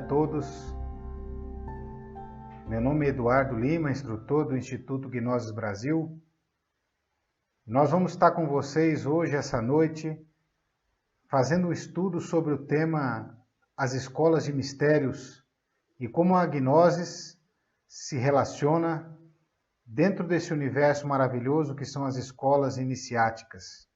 todos. Meu nome é Eduardo Lima, instrutor do Instituto Gnosis Brasil. Nós vamos estar com vocês hoje, essa noite, fazendo um estudo sobre o tema As Escolas de Mistérios e como a Gnosis se relaciona dentro desse universo maravilhoso que são as escolas iniciáticas.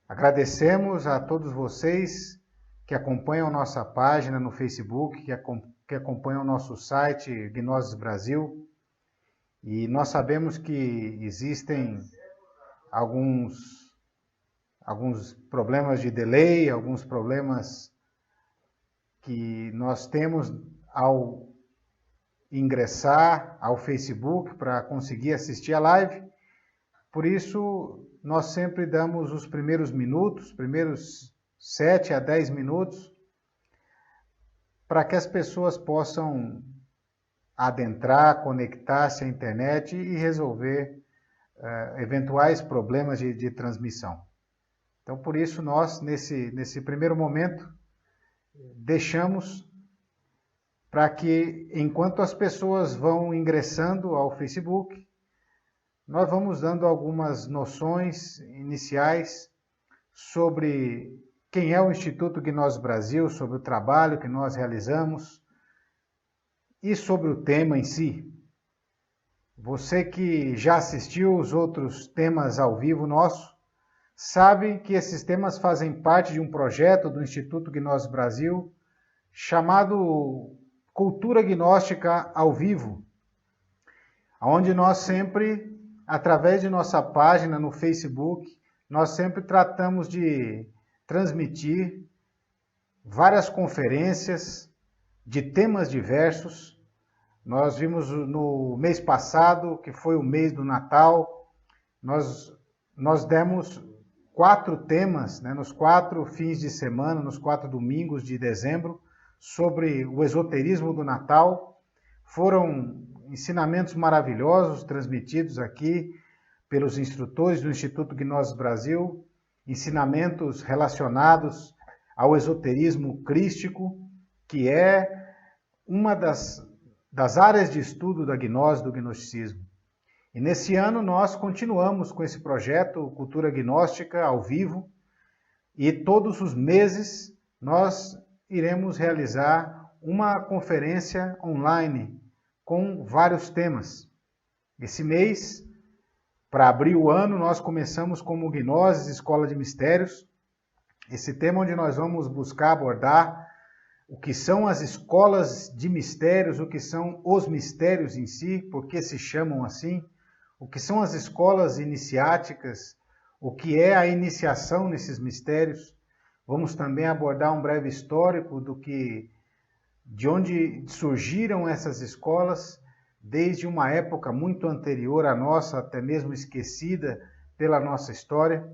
Agradecemos a todos vocês que acompanham nossa página no Facebook, que acompanham o nosso site Gnosis Brasil. E nós sabemos que existem alguns problemas de delay, alguns problemas que nós temos ao ingressar ao Facebook para conseguir assistir a live. Por isso, nós sempre damos os primeiros minutos, primeiros 7 a 10 minutos, para que as pessoas possam adentrar, conectar-se à internet e resolver eventuais problemas de transmissão. Então, por isso, nós, nesse primeiro momento, deixamos para que, enquanto as pessoas vão ingressando ao Facebook, nós vamos dando algumas noções iniciais sobre quem é o Instituto Gnosis Brasil, sobre o trabalho que nós realizamos e sobre o tema em si. Você que já assistiu os outros temas ao vivo nosso, sabe que esses temas fazem parte de um projeto do Instituto Gnosis Brasil chamado Cultura Gnóstica ao Vivo, onde nós sempre, através de nossa página no Facebook, nós sempre tratamos de transmitir várias conferências de temas diversos. Nós vimos no mês passado, que foi o mês do Natal, nós demos 4 temas, nos 4 fins de semana, nos 4 domingos de dezembro, sobre o esoterismo do Natal. Foram ensinamentos maravilhosos transmitidos aqui pelos instrutores do Instituto Gnosis Brasil, ensinamentos relacionados ao esoterismo crístico, que é uma das áreas de estudo da gnose, do gnosticismo. E nesse ano nós continuamos com esse projeto Cultura Gnóstica ao Vivo, e todos os meses nós iremos realizar uma conferência online com vários temas. Esse mês, para abrir o ano, nós começamos como Gnosis, Escola de Mistérios. Esse tema onde nós vamos buscar abordar o que são as escolas de mistérios, o que são os mistérios em si, por que se chamam assim, o que são as escolas iniciáticas, o que é a iniciação nesses mistérios. Vamos também abordar um breve histórico de onde surgiram essas escolas, desde uma época muito anterior à nossa, até mesmo esquecida pela nossa história,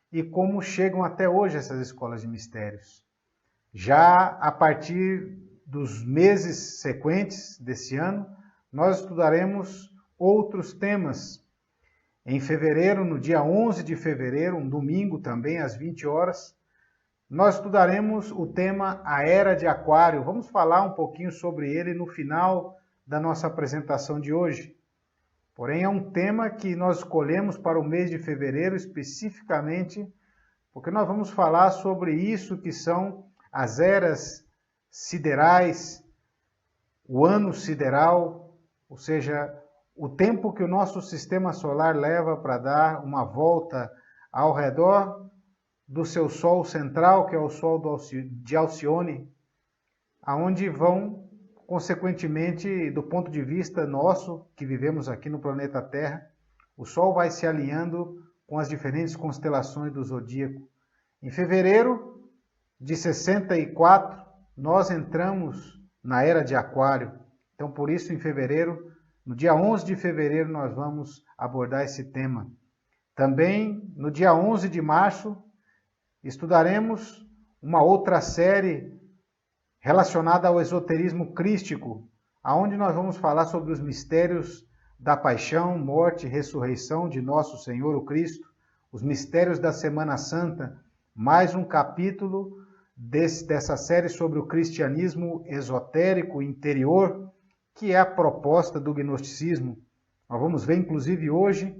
e como chegam até hoje essas escolas de mistérios. Já a partir dos meses sequentes desse ano, nós estudaremos outros temas. Em fevereiro, no dia 11 de fevereiro, um domingo também, às 20 horas, nós estudaremos o tema A Era de Aquário. Vamos falar um pouquinho sobre ele no final da nossa apresentação de hoje. Porém, é um tema que nós escolhemos para o mês de fevereiro especificamente, porque nós vamos falar sobre isso que são as eras siderais, o ano sideral, ou seja, o tempo que o nosso sistema solar leva para dar uma volta ao redor do seu Sol central, que é o Sol de Alcione, aonde vão, consequentemente, do ponto de vista nosso, que vivemos aqui no planeta Terra, o Sol vai se alinhando com as diferentes constelações do zodíaco. Em fevereiro de 64, nós entramos na Era de Aquário. Então, por isso, em fevereiro, no dia 11 de fevereiro, nós vamos abordar esse tema. Também, no dia 11 de março, estudaremos uma outra série relacionada ao esoterismo crístico, aonde nós vamos falar sobre os mistérios da paixão, morte e ressurreição de nosso Senhor o Cristo, os mistérios da Semana Santa, mais um capítulo dessa série sobre o cristianismo esotérico interior, que é a proposta do gnosticismo. Nós vamos ver, inclusive, hoje,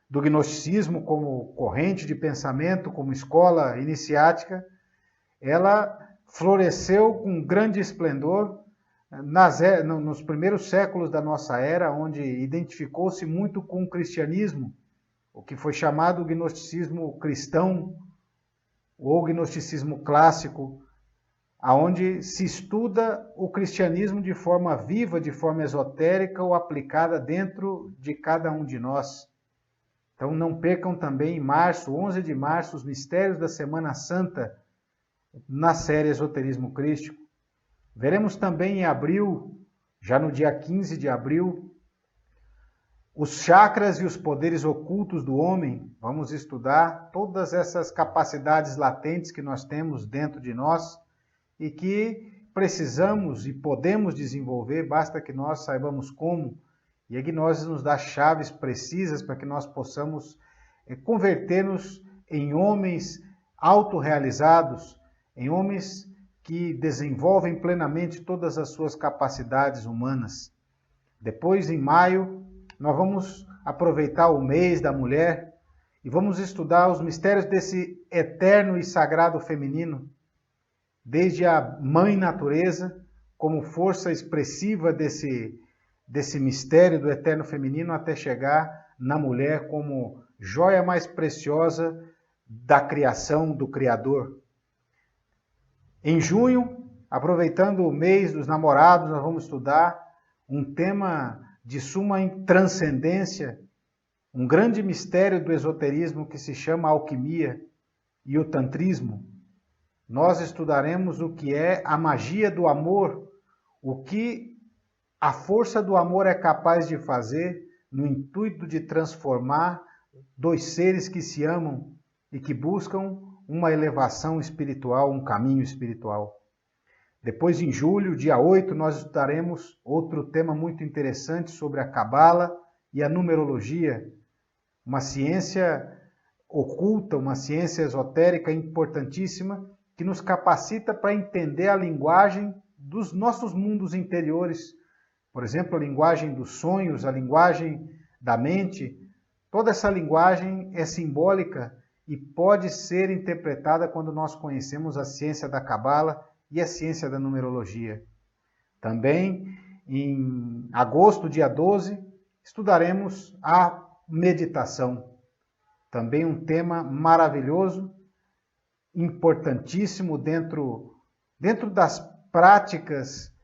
do gnosticismo como corrente de pensamento, como escola iniciática. Ela floresceu com grande esplendor nos primeiros séculos da nossa era, onde identificou-se muito com o cristianismo, o que foi chamado gnosticismo cristão ou gnosticismo clássico, aonde se estuda o cristianismo de forma viva, de forma esotérica ou aplicada dentro de cada um de nós. Então não percam também em março, 11 de março, os mistérios da Semana Santa na série Esoterismo Crístico. Veremos também em abril, já no dia 15 de abril, os chakras e os poderes ocultos do homem. Vamos estudar todas essas capacidades latentes que nós temos dentro de nós e que precisamos e podemos desenvolver, basta que nós saibamos como. E a gnose nos dá chaves precisas para que nós possamos converter-nos em homens autorrealizados, em homens que desenvolvem plenamente todas as suas capacidades humanas. Depois, em maio, nós vamos aproveitar o mês da mulher e vamos estudar os mistérios desse eterno e sagrado feminino, desde a mãe natureza, como força expressiva desse mistério do eterno feminino, até chegar na mulher como joia mais preciosa da criação do Criador. Em junho, aproveitando o mês dos namorados, nós vamos estudar um tema de suma transcendência, um grande mistério do esoterismo que se chama alquimia e o tantrismo. Nós estudaremos o que é a magia do amor, o que a força do amor é capaz de fazer no intuito de transformar dois seres que se amam e que buscam uma elevação espiritual, um caminho espiritual. Depois, em julho, dia 8, nós estudaremos outro tema muito interessante sobre a Cabala e a numerologia, uma ciência oculta, uma ciência esotérica importantíssima que nos capacita para entender a linguagem dos nossos mundos interiores. Por exemplo, a linguagem dos sonhos, a linguagem da mente. Toda essa linguagem é simbólica e pode ser interpretada quando nós conhecemos a ciência da Cabala e a ciência da numerologia. Também, em agosto, dia 12, estudaremos a meditação. Também um tema maravilhoso, importantíssimo dentro das práticas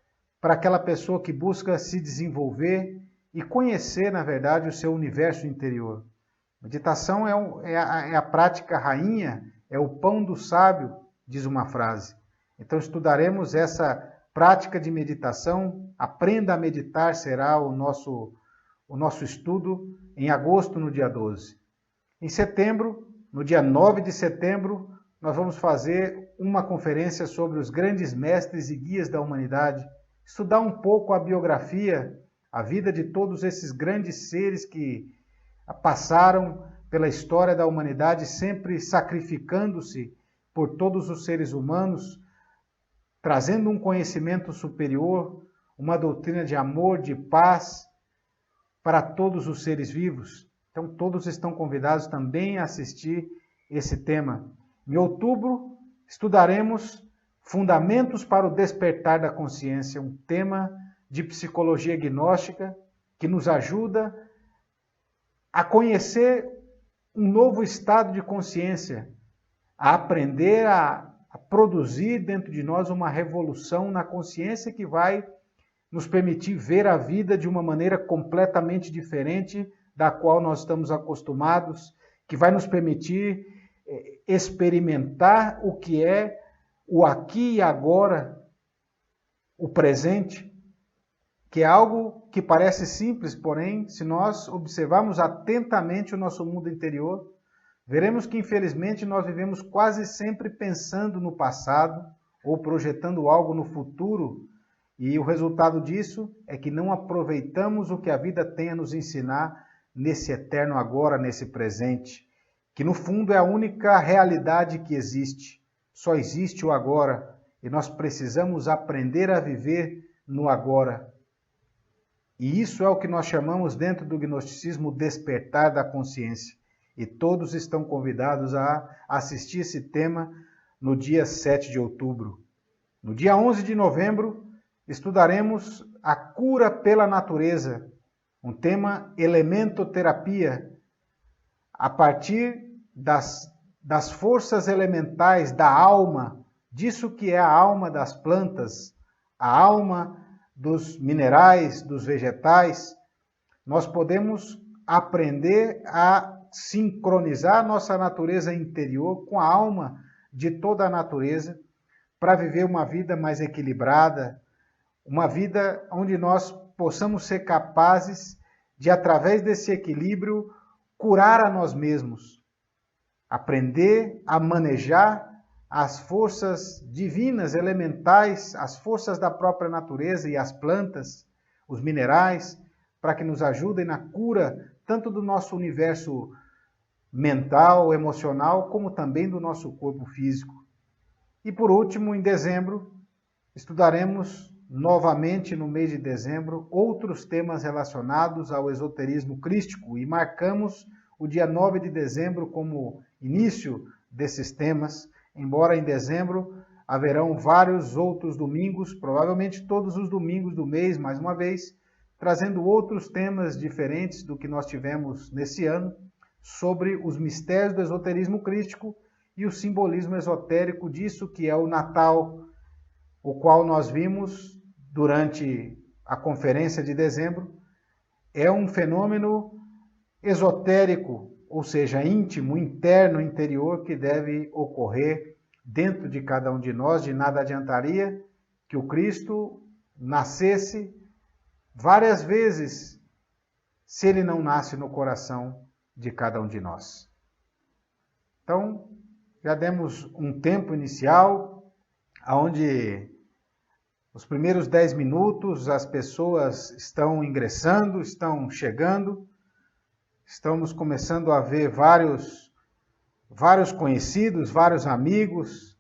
para aquela pessoa que busca se desenvolver e conhecer, na verdade, o seu universo interior. Meditação é a prática rainha, é o pão do sábio, diz uma frase. Então estudaremos essa prática de meditação. Aprenda a meditar será o nosso estudo em agosto, no dia 12. Em setembro, no dia 9 de setembro, nós vamos fazer uma conferência sobre os grandes mestres e guias da humanidade, estudar um pouco a biografia, a vida de todos esses grandes seres que passaram pela história da humanidade, sempre sacrificando-se por todos os seres humanos, trazendo um conhecimento superior, uma doutrina de amor, de paz para todos os seres vivos. Então todos estão convidados também a assistir esse tema. Em outubro, estudaremos Fundamentos para o Despertar da Consciência, um tema de psicologia gnóstica que nos ajuda a conhecer um novo estado de consciência, a aprender a produzir dentro de nós uma revolução na consciência que vai nos permitir ver a vida de uma maneira completamente diferente da qual nós estamos acostumados, que vai nos permitir experimentar o que é o aqui e agora, o presente, que é algo que parece simples, porém, se nós observarmos atentamente o nosso mundo interior, veremos que, infelizmente, nós vivemos quase sempre pensando no passado ou projetando algo no futuro, e o resultado disso é que não aproveitamos o que a vida tem a nos ensinar nesse eterno agora, nesse presente, que no fundo é a única realidade que existe. só existe o agora e nós precisamos aprender a viver no agora. E isso é o que nós chamamos dentro do gnosticismo despertar da consciência. E todos estão convidados a assistir esse tema no dia 7 de outubro. No dia 11 de novembro, estudaremos a cura pela natureza, um tema elementoterapia, a partir das forças elementais da alma, disso que é a alma das plantas, a alma dos minerais, dos vegetais. Nós podemos aprender a sincronizar nossa natureza interior com a alma de toda a natureza para viver uma vida mais equilibrada, uma vida onde nós possamos ser capazes de, através desse equilíbrio, curar a nós mesmos, aprender a manejar as forças divinas, elementais, as forças da própria natureza e as plantas, os minerais, para que nos ajudem na cura tanto do nosso universo mental, emocional, como também do nosso corpo físico. E por último, em dezembro, estudaremos novamente no mês de dezembro outros temas relacionados ao esoterismo crístico e marcamos o dia 9 de dezembro como início desses temas, embora em dezembro haverão vários outros domingos, provavelmente todos os domingos do mês, mais uma vez, trazendo outros temas diferentes do que nós tivemos nesse ano, sobre os mistérios do esoterismo crístico e o simbolismo esotérico disso que é o Natal, o qual nós vimos durante a conferência de dezembro, é um fenômeno esotérico, ou seja, íntimo, interno, interior, que deve ocorrer dentro de cada um de nós. De nada adiantaria que o Cristo nascesse várias vezes se ele não nasce no coração de cada um de nós. Então, já demos um tempo inicial, onde os primeiros 10 minutos as pessoas estão ingressando, estão chegando, estamos começando a ver vários conhecidos, vários amigos,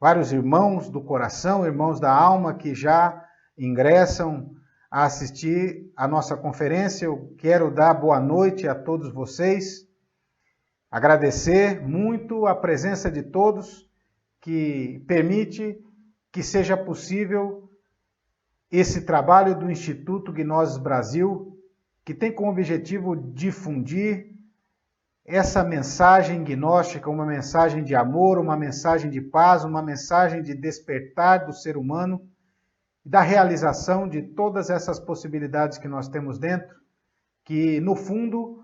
vários irmãos do coração, irmãos da alma que já ingressam a assistir a nossa conferência. Eu quero dar boa noite a todos vocês, agradecer muito a presença de todos que permite que seja possível esse trabalho do Instituto Gnosis Brasil, que tem como objetivo difundir essa mensagem gnóstica, uma mensagem de amor, uma mensagem de paz, uma mensagem de despertar do ser humano, da realização de todas essas possibilidades que nós temos dentro, que no fundo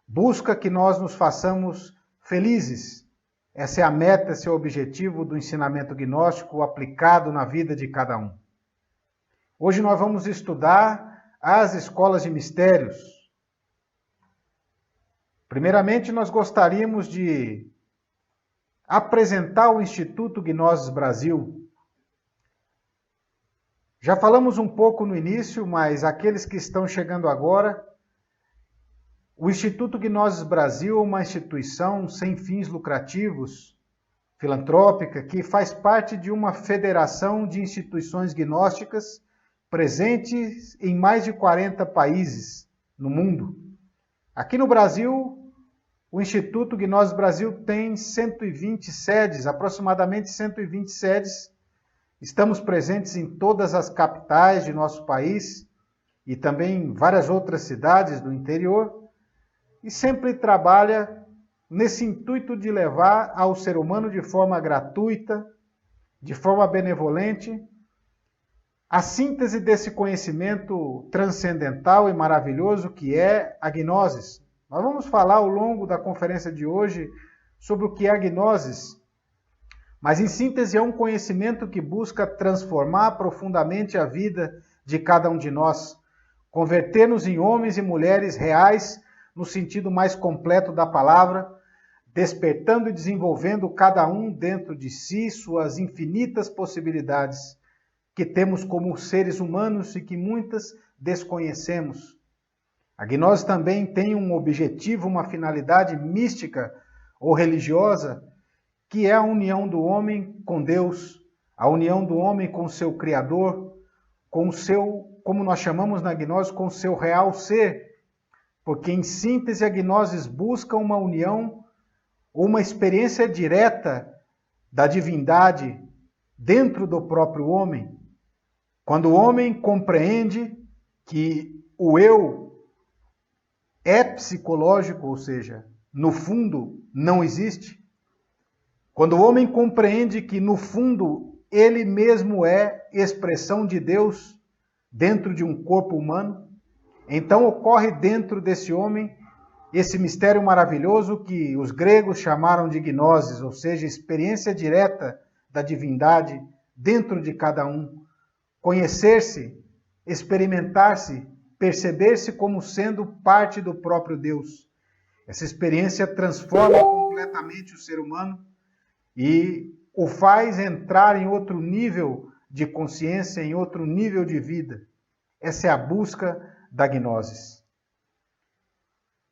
busca que nós nos façamos felizes. Essa é a meta, esse é o objetivo do ensinamento gnóstico aplicado na vida de cada um. Hoje nós vamos estudar as escolas de mistérios. Primeiramente, nós gostaríamos de apresentar o Instituto Gnosis Brasil. Já falamos um pouco no início, mas aqueles que estão chegando agora, o Instituto Gnosis Brasil é uma instituição sem fins lucrativos, filantrópica, que faz parte de uma federação de instituições gnósticas presentes em mais de 40 países no mundo. Aqui no Brasil, o Instituto Gnosis Brasil tem 120 sedes, aproximadamente 120 sedes. Estamos presentes em todas as capitais de nosso país e também em várias outras cidades do interior e sempre trabalha nesse intuito de levar ao ser humano de forma gratuita, de forma benevolente, a síntese desse conhecimento transcendental e maravilhoso que é a Gnosis. Nós vamos falar ao longo da conferência de hoje sobre o que é a Gnosis, mas em síntese é um conhecimento que busca transformar profundamente a vida de cada um de nós, converter-nos em homens e mulheres reais no sentido mais completo da palavra, despertando e desenvolvendo cada um dentro de si suas infinitas possibilidades que temos como seres humanos e que muitas desconhecemos. A gnose também tem um objetivo, uma finalidade mística ou religiosa, que é a união do homem com Deus, a união do homem com o seu Criador, com o seu, como nós chamamos na gnose, com o seu real ser. Porque, em síntese, a gnose busca uma união, uma experiência direta da divindade dentro do próprio homem. Quando o homem compreende que o eu é psicológico, ou seja, no fundo não existe. Quando o homem compreende que no fundo ele mesmo é expressão de Deus dentro de um corpo humano, então ocorre dentro desse homem esse mistério maravilhoso que os gregos chamaram de gnoses, ou seja, experiência direta da divindade dentro de cada um. Conhecer-se, experimentar-se, perceber-se como sendo parte do próprio Deus. Essa experiência transforma completamente o ser humano e o faz entrar em outro nível de consciência, em outro nível de vida. Essa é a busca da gnose.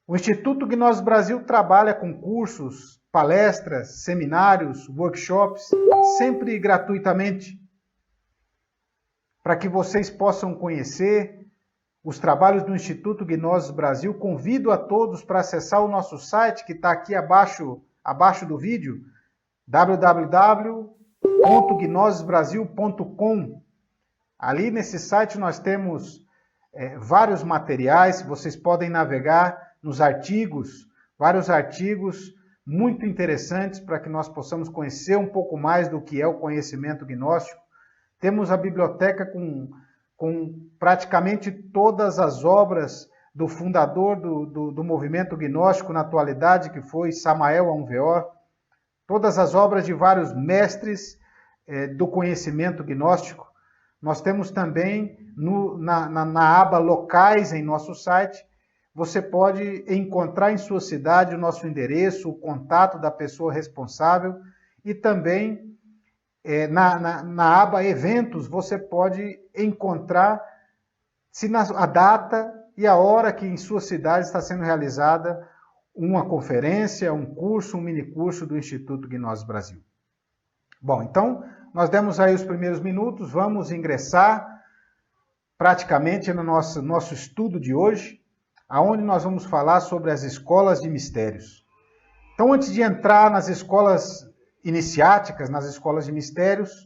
O Instituto Gnose Brasil trabalha com cursos, palestras, seminários, workshops, sempre gratuitamente, para que vocês possam conhecer os trabalhos do Instituto Gnose Brasil. Convido a todos para acessar o nosso site, que está aqui abaixo do vídeo, www.gnosesbrasil.com. Ali nesse site nós temos vários materiais, vocês podem navegar nos artigos, vários artigos muito interessantes para que nós possamos conhecer um pouco mais do que é o conhecimento gnóstico. Temos a biblioteca com praticamente todas as obras do fundador do movimento gnóstico na atualidade, que foi Samael Aun Weor, todas as obras de vários mestres do conhecimento gnóstico. Nós temos também na aba locais em nosso site, você pode encontrar em sua cidade o nosso endereço, o contato da pessoa responsável e também na aba eventos você pode encontrar a data e a hora que em sua cidade está sendo realizada uma conferência, um curso, um minicurso do Instituto Gnose Brasil. Bom, então nós demos aí os primeiros minutos, vamos ingressar praticamente no nosso estudo de hoje, aonde nós vamos falar sobre as escolas de mistérios. Então, antes de entrar nas escolas iniciáticas, nas escolas de mistérios,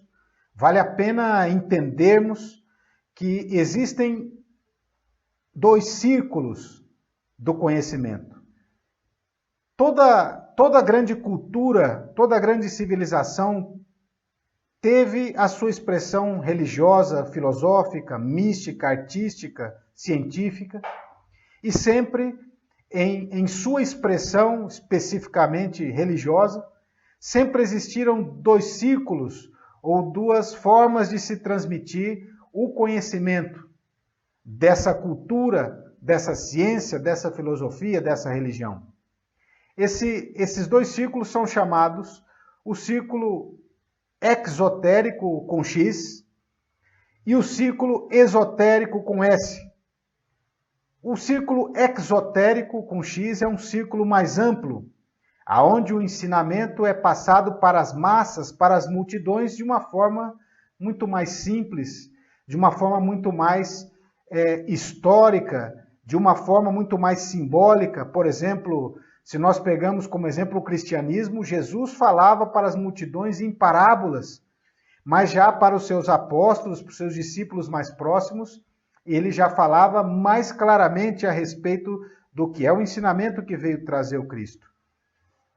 vale a pena entendermos que existem dois círculos do conhecimento. Toda grande cultura, toda grande civilização teve a sua expressão religiosa, filosófica, mística, artística, científica, e sempre em sua expressão especificamente religiosa, sempre existiram dois círculos ou duas formas de se transmitir o conhecimento dessa cultura, dessa ciência, dessa filosofia, dessa religião. Esses dois círculos são chamados o círculo exotérico com X e o círculo esotérico com S. O círculo exotérico com X é um círculo mais amplo, aonde o ensinamento é passado para as massas, para as multidões, de uma forma muito mais simples, de uma forma muito mais histórica, de uma forma muito mais simbólica. Por exemplo, se nós pegamos como exemplo o cristianismo, Jesus falava para as multidões em parábolas, mas já para os seus apóstolos, para os seus discípulos mais próximos, ele já falava mais claramente a respeito do que é o ensinamento que veio trazer o Cristo.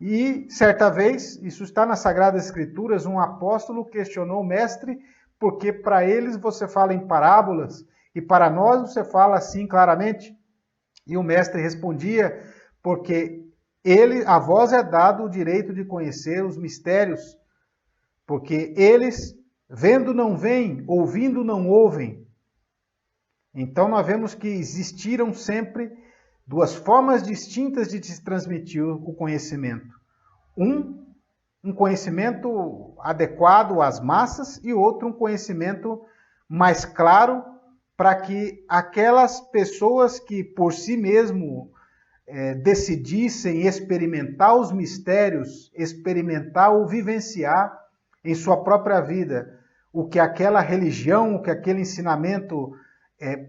E, certa vez, isso está nas Sagradas Escrituras, um apóstolo questionou o mestre, porque para eles você fala em parábolas e para nós você fala assim claramente. E o mestre respondia, porque a vós é dado o direito de conhecer os mistérios, porque eles, vendo não veem, ouvindo não ouvem. Então nós vemos que existiram sempre duas formas distintas de se transmitir o conhecimento. Um conhecimento adequado às massas e outro um conhecimento mais claro para que aquelas pessoas que por si mesmo decidissem experimentar os mistérios, experimentar ou vivenciar em sua própria vida o que aquela religião, o que aquele ensinamento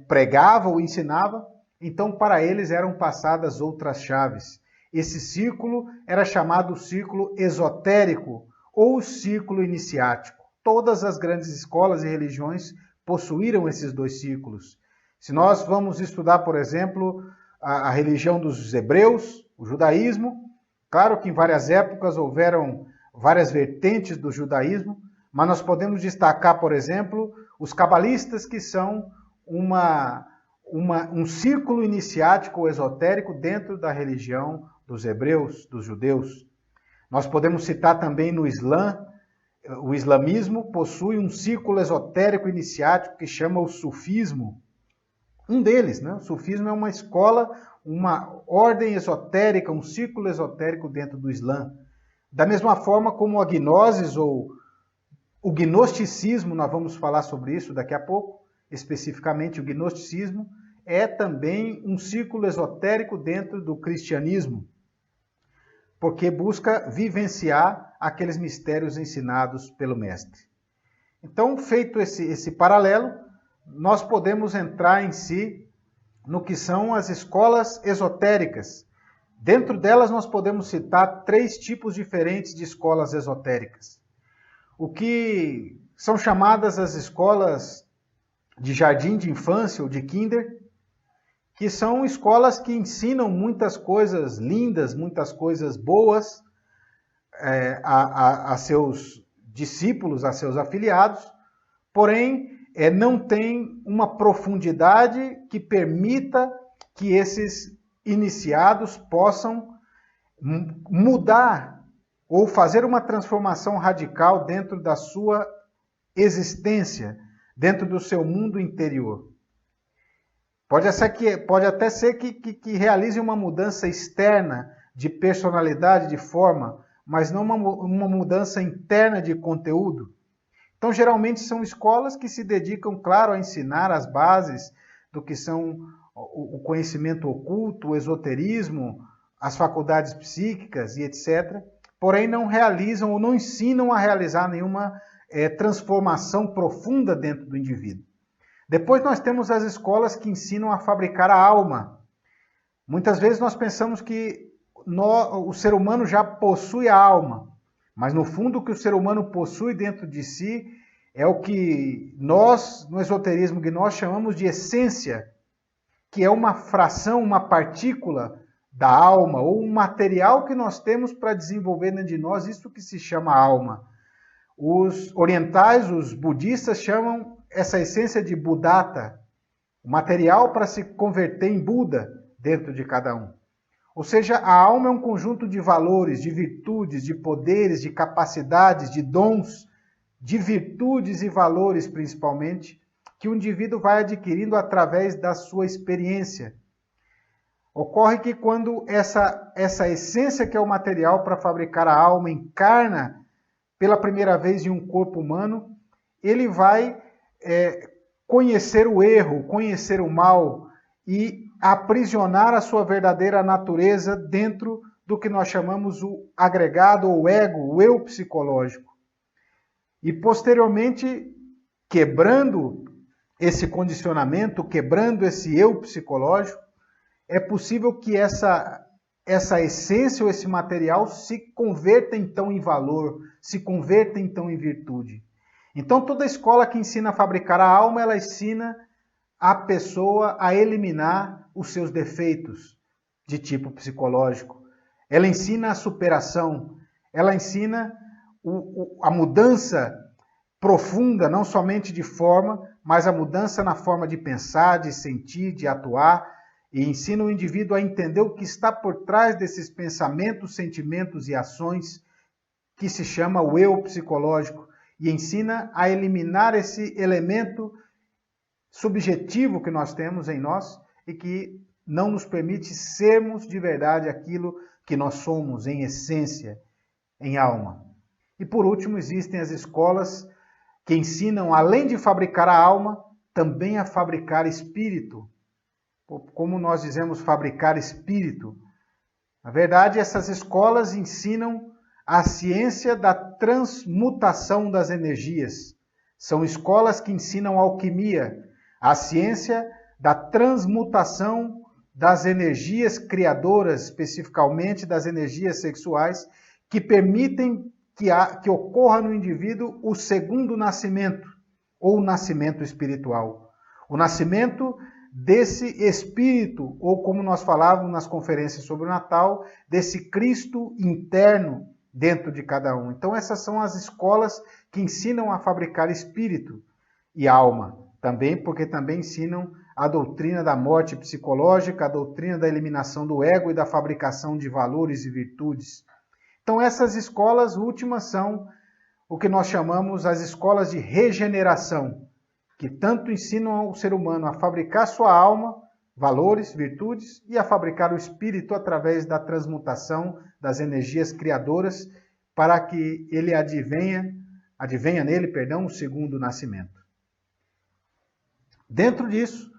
pregava ou ensinava, então para eles eram passadas outras chaves. Esse círculo era chamado círculo esotérico ou círculo iniciático. Todas as grandes escolas e religiões possuíram esses dois círculos. Se nós vamos estudar, por exemplo, a religião dos hebreus, o judaísmo, claro que em várias épocas houveram várias vertentes do judaísmo, mas nós podemos destacar, por exemplo, os cabalistas, que são um círculo iniciático ou esotérico dentro da religião dos hebreus, dos judeus. Nós podemos citar também no Islã. O islamismo possui um círculo esotérico iniciático que chama o sufismo. Um deles, né? O sufismo é uma escola, uma ordem esotérica, um círculo esotérico dentro do Islã. Da mesma forma como a gnoses ou o gnosticismo, nós vamos falar sobre isso daqui a pouco, especificamente o gnosticismo, é também um círculo esotérico dentro do cristianismo, porque busca vivenciar aqueles mistérios ensinados pelo Mestre. Então, feito esse paralelo, nós podemos entrar em si no que são as escolas esotéricas. Dentro delas, nós podemos citar 3 tipos diferentes de escolas esotéricas. O que são chamadas as escolas de jardim de infância ou de kinder, que são escolas que ensinam muitas coisas lindas, muitas coisas boas a seus discípulos, a seus afiliados, porém não tem uma profundidade que permita que esses iniciados possam mudar ou fazer uma transformação radical dentro da sua existência, dentro do seu mundo interior. Pode até ser que realize uma mudança externa de personalidade, de forma, mas não uma mudança interna de conteúdo. Então, geralmente, são escolas que se dedicam, claro, a ensinar as bases do que são o conhecimento oculto, o esoterismo, as faculdades psíquicas e etc., porém não realizam ou não ensinam a realizar nenhuma transformação profunda dentro do indivíduo. Depois nós temos as escolas que ensinam a fabricar a alma. Muitas vezes nós pensamos que o ser humano já possui a alma, mas no fundo o que o ser humano possui dentro de si é o que nós, no esoterismo, que nós chamamos de essência, que é uma fração, uma partícula da alma, ou um material que nós temos para desenvolver dentro de nós, isso que se chama alma. Os orientais, os budistas, chamam essa essência de Buddhata, o material para se converter em Buda dentro de cada um. Ou seja, a alma é um conjunto de valores, de virtudes, de poderes, de capacidades, de dons, de virtudes e valores, principalmente, que o indivíduo vai adquirindo através da sua experiência. Ocorre que quando essa essência que é o material para fabricar a alma encarna pela primeira vez em um corpo humano, ele vai conhecer o erro, conhecer o mal e aprisionar a sua verdadeira natureza dentro do que nós chamamos o agregado ou ego, o eu psicológico. E posteriormente, quebrando esse condicionamento, quebrando esse eu psicológico, é possível que essa essência ou esse material se converta então em valor, se converta então em virtude. Então toda escola que ensina a fabricar a alma, ela ensina a pessoa a eliminar os seus defeitos de tipo psicológico. Ela ensina a superação, ela ensina a mudança profunda, não somente de forma, mas a mudança na forma de pensar, de sentir, de atuar, e ensina o indivíduo a entender o que está por trás desses pensamentos, sentimentos e ações que se chama o eu psicológico, e ensina a eliminar esse elemento subjetivo que nós temos em nós e que não nos permite sermos de verdade aquilo que nós somos em essência, em alma. E por último, existem as escolas que ensinam, além de fabricar a alma, também a fabricar espírito. como nós dizemos, fabricar espírito. Na verdade, essas escolas ensinam a ciência da transmutação das energias. São escolas que ensinam alquimia, a ciência da transmutação das energias criadoras, especificamente das energias sexuais, que permitem que ocorra no indivíduo o segundo nascimento, ou o nascimento espiritual. O nascimento desse espírito, ou como nós falávamos nas conferências sobre o Natal, desse Cristo interno dentro de cada um. Então essas são as escolas que ensinam a fabricar espírito e alma. Também porque também ensinam a doutrina da morte psicológica, a doutrina da eliminação do ego e da fabricação de valores e virtudes. Então essas escolas últimas são o que nós chamamos as escolas de regeneração, que tanto ensinam o ser humano a fabricar sua alma, valores, virtudes, e a fabricar o espírito através da transmutação das energias criadoras, para que ele advenha nele, o segundo nascimento. Dentro disso,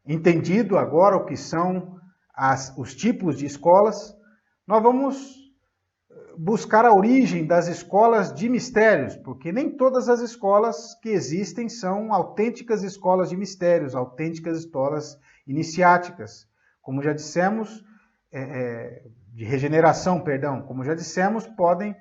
entendido agora o que são os tipos de escolas, nós vamos buscar a origem das escolas de mistérios, porque nem todas as escolas que existem são autênticas escolas de mistérios, autênticas escolas iniciáticas. Como já dissemos, de regeneração, como já dissemos, pode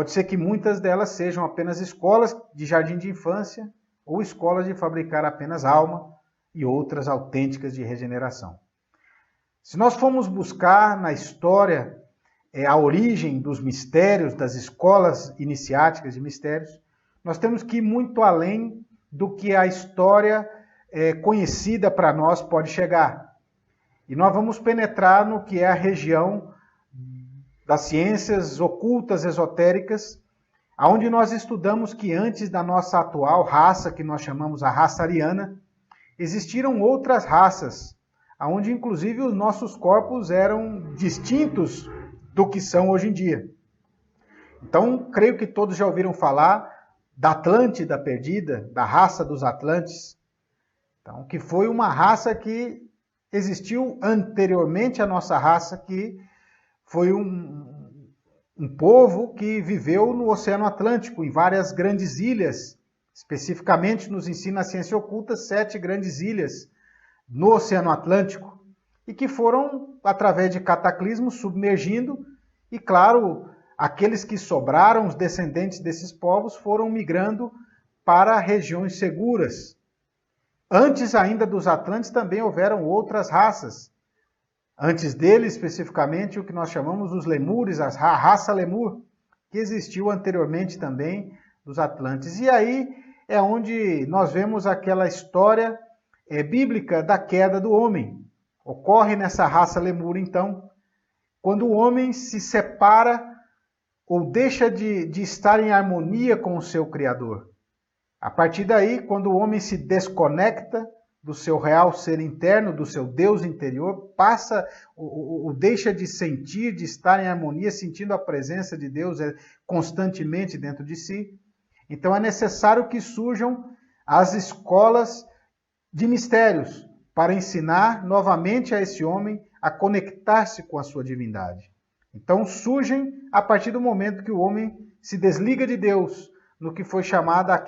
ser que muitas delas sejam apenas escolas de jardim de infância ou escolas de fabricar apenas alma e outras autênticas de regeneração. Se nós formos buscar na história a origem dos mistérios, das escolas iniciáticas de mistérios, nós temos que ir muito além do que a história conhecida para nós pode chegar. E nós vamos penetrar no que é a região das ciências ocultas, esotéricas, onde nós estudamos que antes da nossa atual raça, que nós chamamos a raça ariana, existiram outras raças, onde inclusive os nossos corpos eram distintos do que são hoje em dia. Então, creio que todos já ouviram falar da Atlântida perdida, da raça dos Atlantes, então, que foi uma raça que existiu anteriormente à nossa raça, que foi um povo que viveu no Oceano Atlântico, em várias grandes ilhas. Especificamente, nos ensina a ciência oculta 7 grandes ilhas no Oceano Atlântico, e que foram, através de cataclismos, submergindo, e claro, aqueles que sobraram, os descendentes desses povos, foram migrando para regiões seguras. Antes ainda dos Atlantes também houveram outras raças. Antes deles, especificamente, o que nós chamamos os Lemures, a raça Lemur, que existiu anteriormente também dos Atlantes. E aí é onde nós vemos aquela história bíblica da queda do homem. Ocorre nessa raça Lemur, então, quando o homem se separa ou deixa de estar em harmonia com o seu Criador. A partir daí, quando o homem se desconecta do seu real ser interno, do seu Deus interior, passa ou deixa de sentir, de estar em harmonia, sentindo a presença de Deus constantemente dentro de si. Então é necessário que surjam as escolas de mistérios para ensinar novamente a esse homem a conectar-se com a sua divindade. Então surgem a partir do momento que o homem se desliga de Deus, no que foi chamada a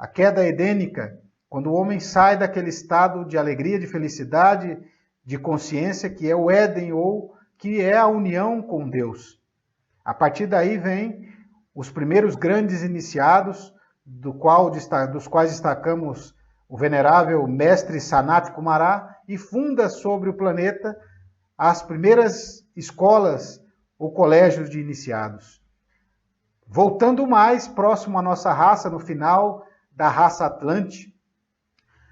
queda edênica, quando o homem sai daquele estado de alegria, de felicidade, de consciência, que é o Éden, ou que é a união com Deus. A partir daí vem os primeiros grandes iniciados, dos quais destacamos o venerável mestre Sanat Kumara, e funda sobre o planeta as primeiras escolas ou colégios de iniciados. Voltando mais próximo à nossa raça, no final da raça Atlante,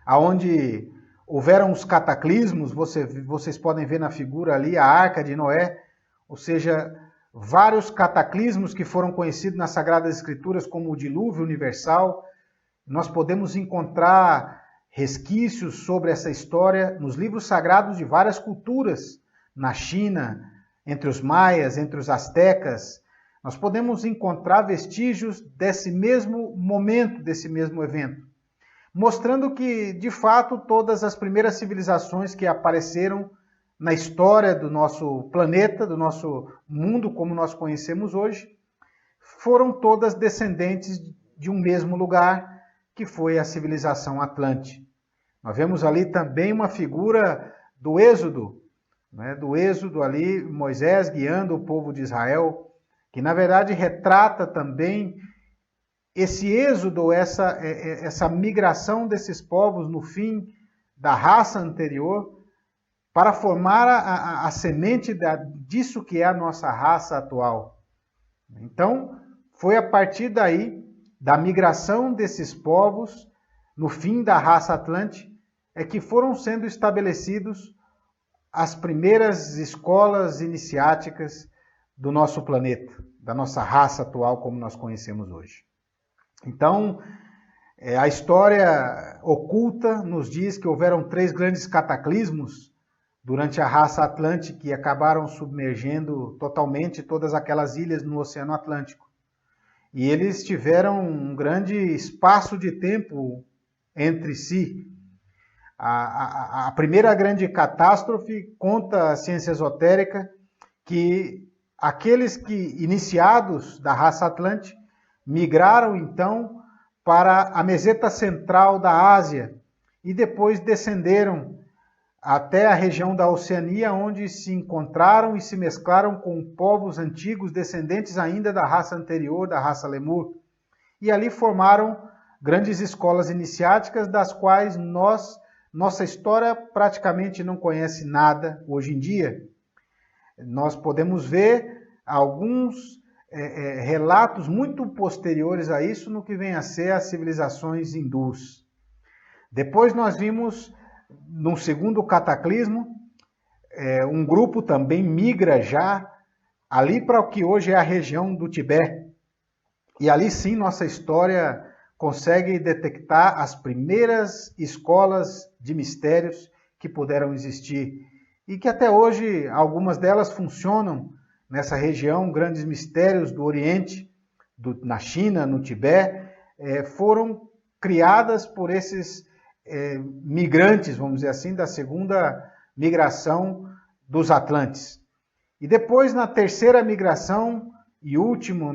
aonde houveram os cataclismos, vocês podem ver na figura ali a Arca de Noé, ou seja, vários cataclismos que foram conhecidos nas Sagradas Escrituras como o dilúvio universal. Nós podemos encontrar resquícios sobre essa história nos livros sagrados de várias culturas, na China, entre os maias, entre os astecas. Nós podemos encontrar vestígios desse mesmo momento, desse mesmo evento. mostrando que, de fato, todas as primeiras civilizações que apareceram na história do nosso planeta, do nosso mundo como nós conhecemos hoje, foram todas descendentes de um mesmo lugar, que foi a civilização Atlante. Nós vemos ali também uma figura do Êxodo, né? Do Êxodo ali, Moisés guiando o povo de Israel, que na verdade retrata também esse êxodo, essa migração desses povos no fim da raça anterior, para formar a semente disso que é a nossa raça atual. Então, foi a partir daí, da migração desses povos, no fim da raça Atlante, é que foram sendo estabelecidos as primeiras escolas iniciáticas do nosso planeta, da nossa raça atual como nós conhecemos hoje. Então, a história oculta nos diz que houveram 3 grandes cataclismos durante a raça Atlante que acabaram submergendo totalmente todas aquelas ilhas no Oceano Atlântico. E eles tiveram um grande espaço de tempo entre si. A primeira grande catástrofe, conta a ciência esotérica, que aqueles que, iniciados da raça Atlante, migraram então para a meseta central da Ásia e depois descenderam até a região da Oceania, onde se encontraram e se mesclaram com povos antigos, descendentes ainda da raça anterior, da raça Lemur. E ali formaram grandes escolas iniciáticas, das quais nossa história praticamente não conhece nada hoje em dia. Nós podemos ver alguns relatos muito posteriores a isso no que vem a ser as civilizações hindus. Depois nós vimos, no segundo cataclismo, um grupo também migra já ali para o que hoje é a região do Tibete. E ali sim nossa história consegue detectar as primeiras escolas de mistérios que puderam existir e que até hoje algumas delas funcionam nessa região. Grandes mistérios do Oriente, na China, no Tibete, foram criadas por esses migrantes, vamos dizer assim, da segunda migração dos Atlantes. E depois, na terceira migração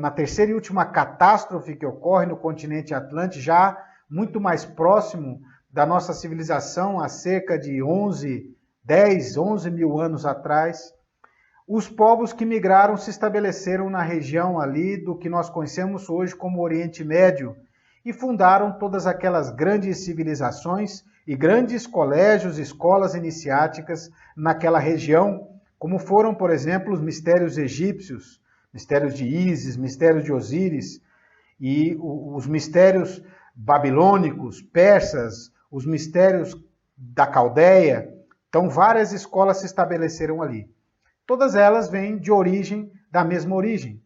na terceira e última catástrofe que ocorre no continente Atlântico, já muito mais próximo da nossa civilização, há cerca de 10, 11 mil anos atrás, os povos que migraram se estabeleceram na região ali do que nós conhecemos hoje como Oriente Médio e fundaram todas aquelas grandes civilizações e grandes colégios, escolas iniciáticas naquela região, como foram, por exemplo, os mistérios egípcios, mistérios de Ísis, mistérios de Osíris, e os mistérios babilônicos, persas, os mistérios da Caldeia. Então, várias escolas se estabeleceram ali. Todas elas vêm da mesma origem.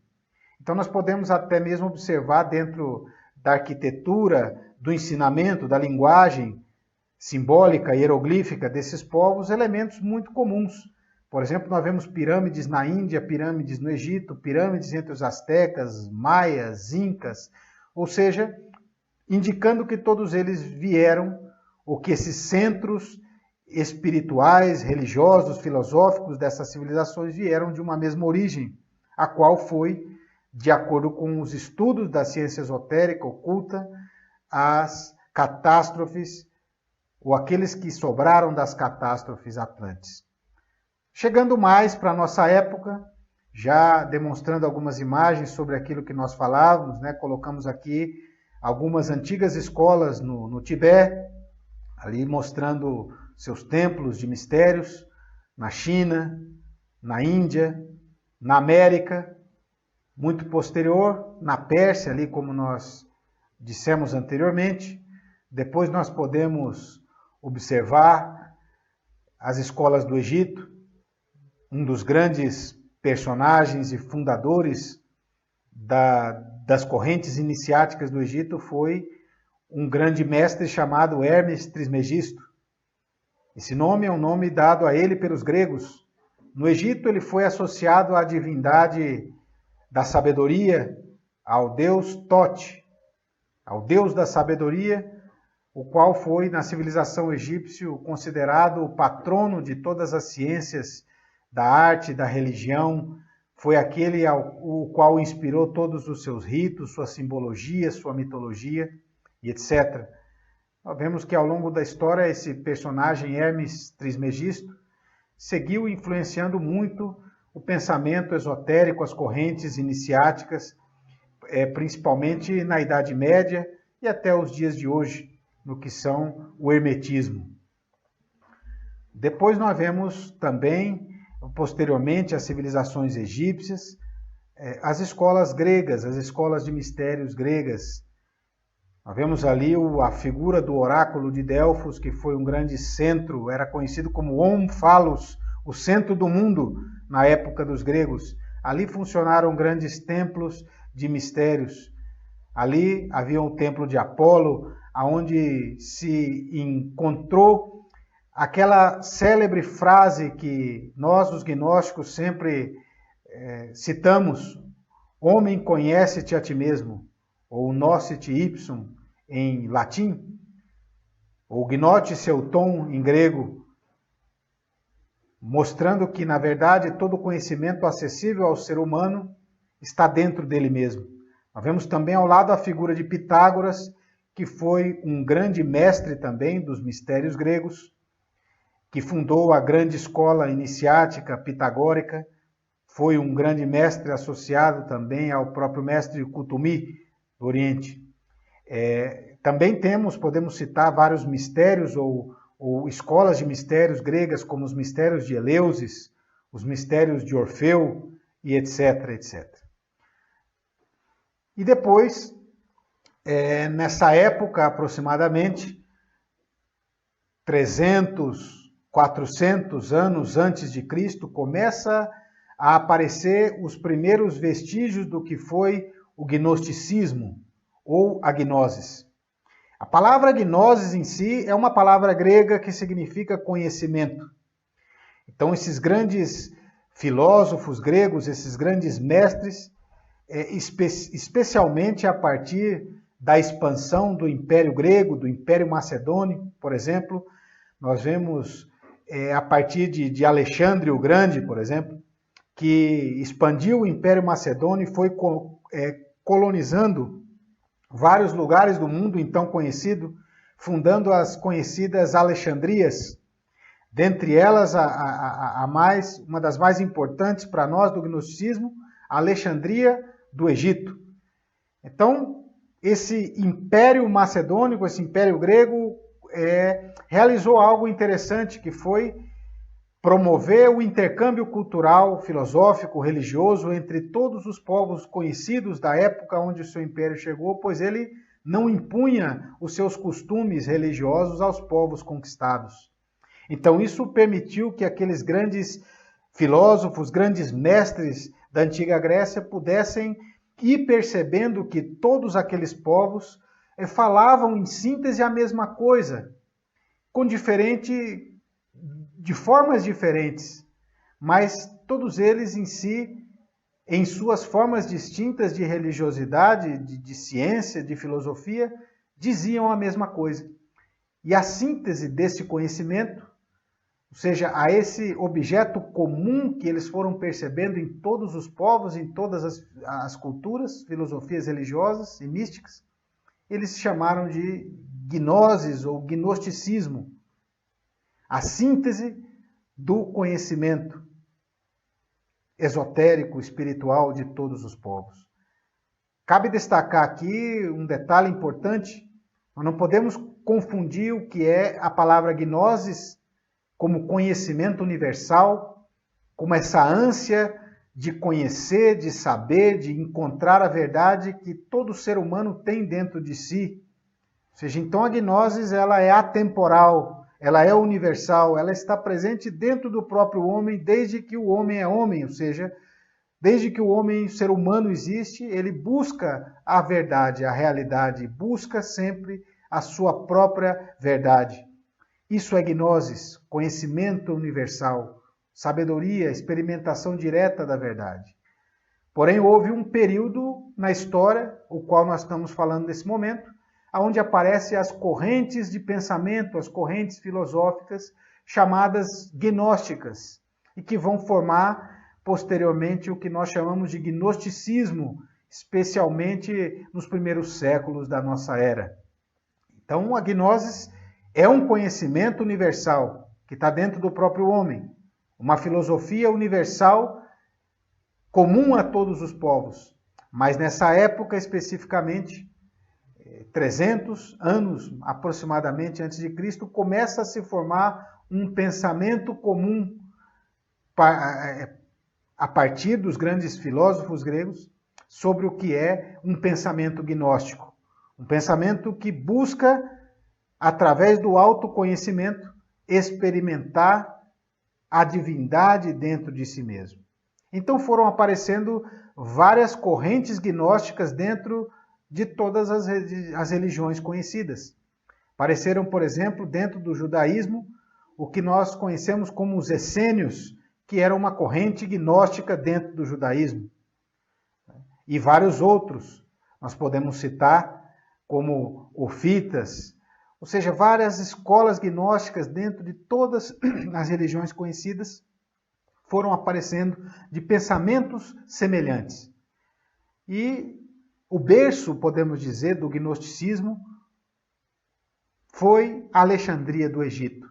Então, nós podemos até mesmo observar dentro da arquitetura, do ensinamento, da linguagem simbólica, hieroglífica desses povos, elementos muito comuns. Por exemplo, nós vemos pirâmides na Índia, pirâmides no Egito, pirâmides entre os astecas, maias, incas, ou seja, indicando que todos eles vieram, ou que esses centros espirituais, religiosos, filosóficos dessas civilizações vieram de uma mesma origem, a qual foi, de acordo com os estudos da ciência esotérica oculta, as catástrofes, ou aqueles que sobraram das catástrofes atlantes. Chegando mais para a nossa época, já demonstrando algumas imagens sobre aquilo que nós falávamos, né? Colocamos aqui algumas antigas escolas no Tibete, ali mostrando seus templos de mistérios, na China, na Índia, na América, muito posterior, na Pérsia, ali como nós dissemos anteriormente. Depois nós podemos observar as escolas do Egito. Um dos grandes personagens e fundadores das correntes iniciáticas do Egito foi um grande mestre chamado Hermes Trismegisto. Esse nome é um nome dado a ele pelos gregos. No Egito ele foi associado à divindade da sabedoria, ao deus Tote, ao deus da sabedoria, o qual foi, na civilização egípcia, considerado o patrono de todas as ciências da arte, da religião, foi aquele o qual inspirou todos os seus ritos, sua simbologia, sua mitologia e etc. Nós vemos que ao longo da história esse personagem Hermes Trismegisto seguiu influenciando muito o pensamento esotérico, as correntes iniciáticas, principalmente na Idade Média e até os dias de hoje, no que são o hermetismo. Depois nós vemos também, posteriormente, as civilizações egípcias, as escolas gregas, as escolas de mistérios gregas. Nós vemos ali a figura do oráculo de Delfos, que foi um grande centro, era conhecido como Omphalos, o centro do mundo na época dos gregos. Ali funcionaram grandes templos de mistérios. Ali havia o templo de Apolo, onde se encontrou aquela célebre frase que nós, os gnósticos, sempre citamos: homem, conhece-te a ti mesmo, ou nosce-te ipsum em latim, ou gnote euton em grego, mostrando que, na verdade, todo conhecimento acessível ao ser humano está dentro dele mesmo. Nós vemos também ao lado a figura de Pitágoras, que foi um grande mestre também dos mistérios gregos, que fundou a grande escola iniciática pitagórica, foi um grande mestre associado também ao próprio mestre Kutumi do Oriente. Também podemos citar vários mistérios ou escolas de mistérios gregas, como os mistérios de Eleusis, os mistérios de Orfeu e etc, etc. E depois, nessa época aproximadamente, 300, 400 anos antes de Cristo, começa a aparecer os primeiros vestígios do que foi o gnosticismo ou a gnosis. A palavra gnosis em si é uma palavra grega que significa conhecimento. Então, esses grandes filósofos gregos, esses grandes mestres, especialmente a partir da expansão do Império Grego, do Império Macedônio, por exemplo, nós vemos a partir de Alexandre o Grande, por exemplo, que expandiu o Império Macedônio e foi colonizando vários lugares do mundo então conhecido, fundando as conhecidas Alexandrias. Dentre elas, uma das mais importantes para nós do gnosticismo, a Alexandria do Egito. Então, esse Império Macedônico, esse Império Grego, realizou algo interessante, que foi promover o intercâmbio cultural, filosófico, religioso entre todos os povos conhecidos da época onde o seu império chegou, pois ele não impunha os seus costumes religiosos aos povos conquistados. Então isso permitiu que aqueles grandes filósofos, grandes mestres da antiga Grécia pudessem ir percebendo que todos aqueles povos falavam em síntese a mesma coisa, de formas diferentes, mas todos eles em si, em suas formas distintas de religiosidade, de ciência, de filosofia, diziam a mesma coisa. E a síntese desse conhecimento, ou seja, a esse objeto comum que eles foram percebendo em todos os povos, em todas as culturas, filosofias religiosas e místicas, eles chamaram de gnosis ou gnosticismo. A síntese do conhecimento esotérico, espiritual de todos os povos. Cabe destacar aqui um detalhe importante: nós não podemos confundir o que é a palavra gnosis como conhecimento universal, como essa ânsia de conhecer, de saber, de encontrar a verdade que todo ser humano tem dentro de si. Ou seja, então a gnosis ela é atemporal, ela é universal, ela está presente dentro do próprio homem desde que o homem é homem, ou seja, desde que o homem, o ser humano existe, ele busca a verdade, a realidade, busca sempre a sua própria verdade. Isso é gnosis, conhecimento universal, sabedoria, experimentação direta da verdade. Porém, houve um período na história, o qual nós estamos falando nesse momento, onde aparecem as correntes de pensamento, as correntes filosóficas chamadas gnósticas, e que vão formar posteriormente o que nós chamamos de gnosticismo, especialmente nos primeiros séculos da nossa era. Então, a gnose é um conhecimento universal que está dentro do próprio homem, uma filosofia universal comum a todos os povos. Mas nessa época especificamente, 300 anos aproximadamente antes de Cristo, começa a se formar um pensamento comum a partir dos grandes filósofos gregos sobre o que é um pensamento gnóstico. Um pensamento que busca, através do autoconhecimento, experimentar a divindade dentro de si mesmo. Então foram aparecendo várias correntes gnósticas dentro de todas as religiões conhecidas. Apareceram, por exemplo, dentro do judaísmo, o que nós conhecemos como os essênios, que era uma corrente gnóstica dentro do judaísmo. E vários outros, nós podemos citar como ofitas, ou seja, várias escolas gnósticas dentro de todas as religiões conhecidas foram aparecendo de pensamentos semelhantes. E o berço, podemos dizer, do gnosticismo foi a Alexandria do Egito.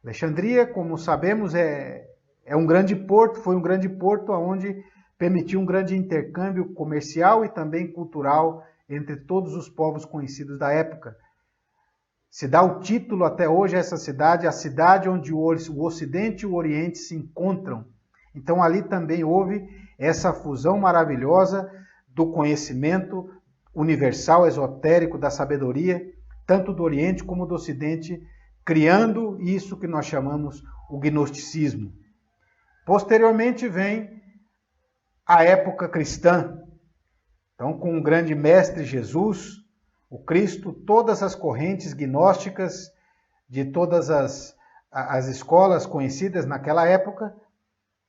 Alexandria, como sabemos, é um grande porto, foi um grande porto onde permitiu um grande intercâmbio comercial e também cultural entre todos os povos conhecidos da época. Se dá o título até hoje a essa cidade, a cidade onde o Ocidente e o Oriente se encontram. Então ali também houve essa fusão maravilhosa do conhecimento universal, esotérico, da sabedoria, tanto do Oriente como do Ocidente, criando isso que nós chamamos o gnosticismo. Posteriormente vem a época cristã. Então, com o grande mestre Jesus, o Cristo, todas as correntes gnósticas de todas as escolas conhecidas naquela época,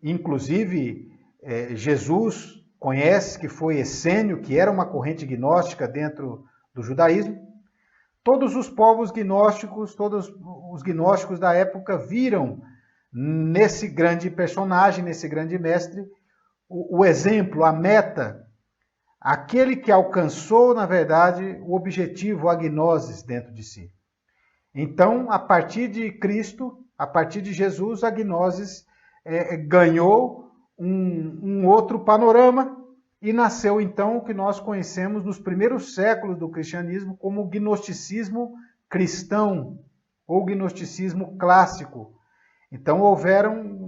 inclusive Jesus conhece que foi essênio, que era uma corrente gnóstica dentro do judaísmo. Todos os povos gnósticos, todos os gnósticos da época viram nesse grande personagem, nesse grande mestre, o exemplo, a meta, aquele que alcançou, na verdade, o objetivo, a gnosis dentro de si. Então, a partir de Cristo, a partir de Jesus, a gnosis ganhou um outro panorama e nasceu, então, o que nós conhecemos nos primeiros séculos do cristianismo como o gnosticismo cristão ou gnosticismo clássico. Então,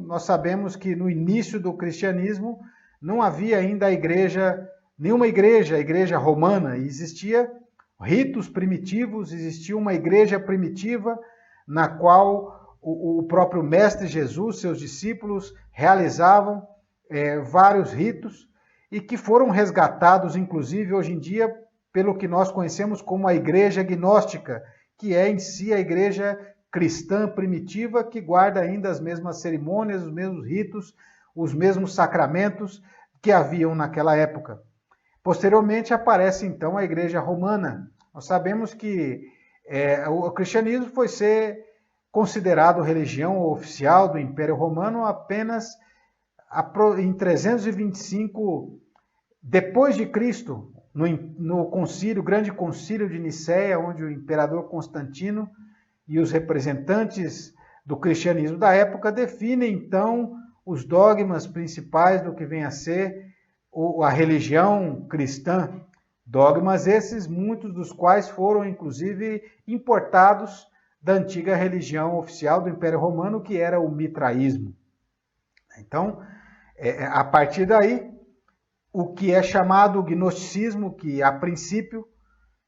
nós sabemos que no início do cristianismo não havia ainda nenhuma igreja, a igreja romana, existia ritos primitivos, existia uma igreja primitiva na qual o próprio mestre Jesus, seus discípulos, realizavam vários ritos e que foram resgatados, inclusive, hoje em dia, pelo que nós conhecemos como a igreja gnóstica, que é em si a igreja cristã primitiva, que guarda ainda as mesmas cerimônias, os mesmos ritos, os mesmos sacramentos que haviam naquela época. Posteriormente aparece então a Igreja Romana. Nós sabemos que o cristianismo foi ser considerado religião oficial do Império Romano apenas em 325 depois de Cristo, no grande concílio de Nicéia, onde o imperador Constantino e os representantes do cristianismo da época definem então os dogmas principais do que vem a ser a religião cristã. Dogmas esses, muitos dos quais foram inclusive importados da antiga religião oficial do Império Romano, que era o mitraísmo. Então, a partir daí, o que é chamado gnosticismo, que a princípio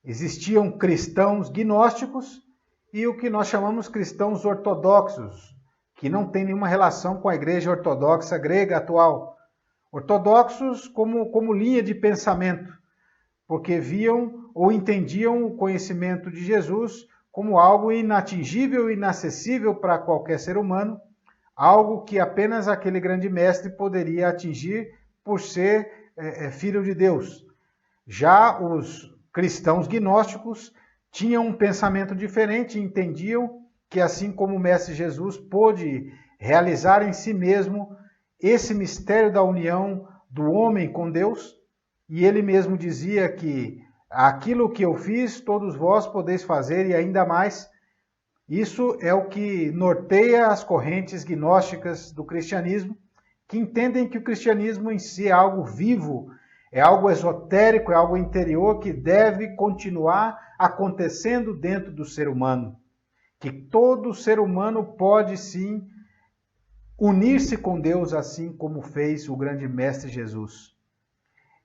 existiam cristãos gnósticos e o que nós chamamos cristãos ortodoxos, que não tem nenhuma relação com a igreja ortodoxa grega atual. Ortodoxos como linha de pensamento, porque viam ou entendiam o conhecimento de Jesus como algo inatingível e inacessível para qualquer ser humano, algo que apenas aquele grande mestre poderia atingir por ser filho de Deus. Já os cristãos gnósticos tinham um pensamento diferente e entendiam que assim como o Mestre Jesus pôde realizar em si mesmo esse mistério da união do homem com Deus, e ele mesmo dizia que aquilo que eu fiz, todos vós podeis fazer e ainda mais. Isso é o que norteia as correntes gnósticas do cristianismo, que entendem que o cristianismo em si é algo vivo, é algo esotérico, é algo interior que deve continuar acontecendo dentro do ser humano. Que todo ser humano pode sim unir-se com Deus assim como fez o grande Mestre Jesus.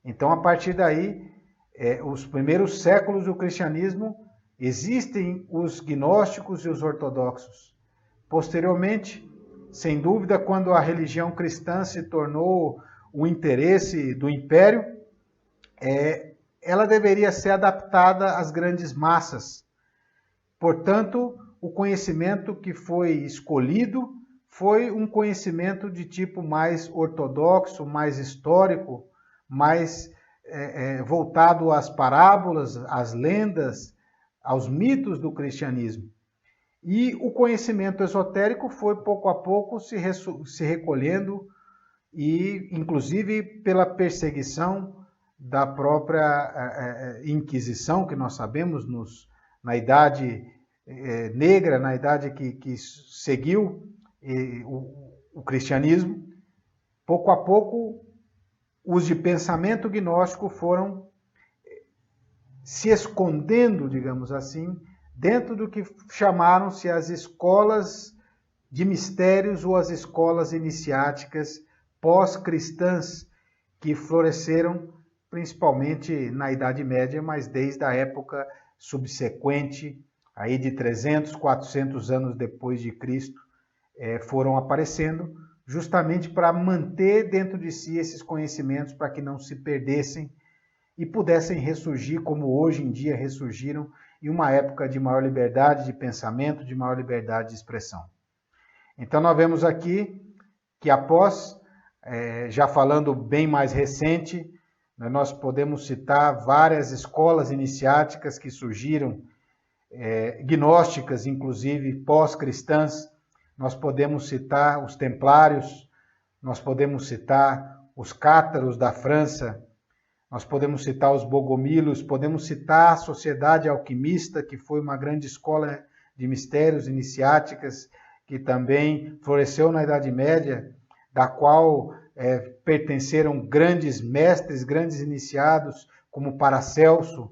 Então, a partir daí, os primeiros séculos do cristianismo, existem os gnósticos e os ortodoxos. Posteriormente, sem dúvida, quando a religião cristã se tornou o interesse do império, ela deveria ser adaptada às grandes massas. Portanto, o conhecimento que foi escolhido foi um conhecimento de tipo mais ortodoxo, mais histórico, mais voltado às parábolas, às lendas, aos mitos do cristianismo. E o conhecimento esotérico foi pouco a pouco se recolhendo, e inclusive pela perseguição da própria Inquisição, que nós sabemos na Idade Negra, na idade que seguiu o cristianismo. Pouco a pouco, os de pensamento gnóstico foram se escondendo, digamos assim, dentro do que chamaram-se as escolas de mistérios ou as escolas iniciáticas pós-cristãs, que floresceram principalmente na Idade Média, mas desde a época subsequente, aí de 300, 400 anos depois de Cristo, foram aparecendo, justamente para manter dentro de si esses conhecimentos, para que não se perdessem e pudessem ressurgir como hoje em dia ressurgiram, em uma época de maior liberdade de pensamento, de maior liberdade de expressão. Então nós vemos aqui que após, já falando bem mais recente, nós podemos citar várias escolas iniciáticas que surgiram, gnósticas, inclusive pós-cristãs. Nós podemos citar os templários, nós podemos citar os cátaros da França, nós podemos citar os bogomilos, podemos citar a Sociedade Alquimista, que foi uma grande escola de mistérios iniciáticas, que também floresceu na Idade Média, da qual pertenceram grandes mestres, grandes iniciados, como Paracelso,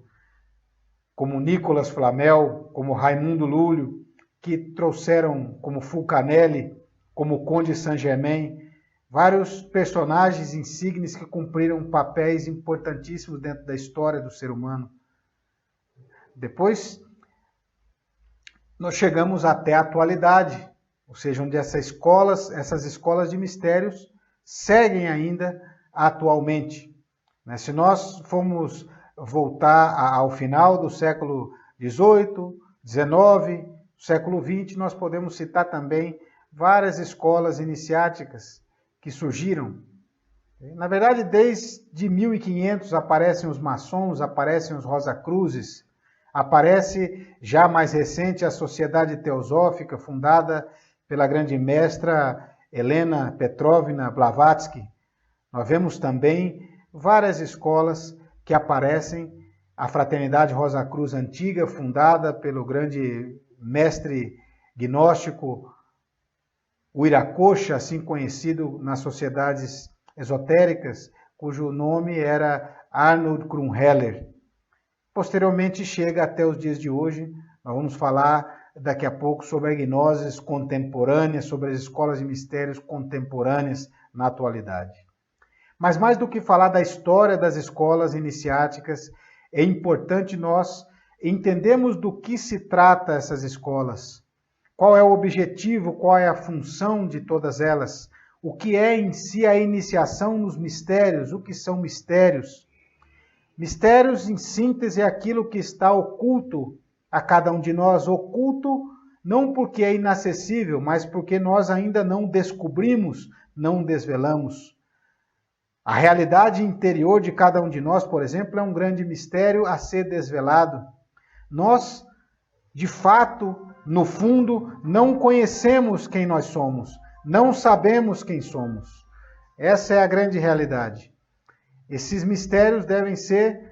como Nicolas Flamel, como Raimundo Lúlio, que trouxeram como Fulcanelli, como Conde Saint-Germain, vários personagens insignes que cumpriram papéis importantíssimos dentro da história do ser humano. Depois, nós chegamos até a atualidade, ou seja, onde essas escolas de mistérios seguem ainda atualmente. Se nós formos voltar ao final do século XVIII, XIX, século XX, nós podemos citar também várias escolas iniciáticas que surgiram. Na verdade, desde 1500 aparecem os maçons, aparecem os Rosacruzes, aparece já mais recente a Sociedade Teosófica, fundada pela grande mestra Helena Petrovna Blavatsky. Nós vemos também várias escolas que aparecem, a Fraternidade Rosa Cruz Antiga, fundada pelo grande mestre gnóstico Uiracocha, assim conhecido nas sociedades esotéricas, cujo nome era Arnold Krumheller. Posteriormente chega até os dias de hoje. Nós vamos falar daqui a pouco sobre a gnoses contemporânea, sobre as escolas de mistérios contemporâneas na atualidade. Mas mais do que falar da história das escolas iniciáticas, é importante nós entendermos do que se trata essas escolas. Qual é o objetivo, qual é a função de todas elas? O que é em si a iniciação nos mistérios? O que são mistérios? Mistérios, em síntese, é aquilo que está oculto a cada um de nós. Oculto não porque é inacessível, mas porque nós ainda não descobrimos, não desvelamos. A realidade interior de cada um de nós, por exemplo, é um grande mistério a ser desvelado. nós, de fato, no fundo, não conhecemos quem nós somos, não sabemos quem somos. Essa é a grande realidade. Esses mistérios devem ser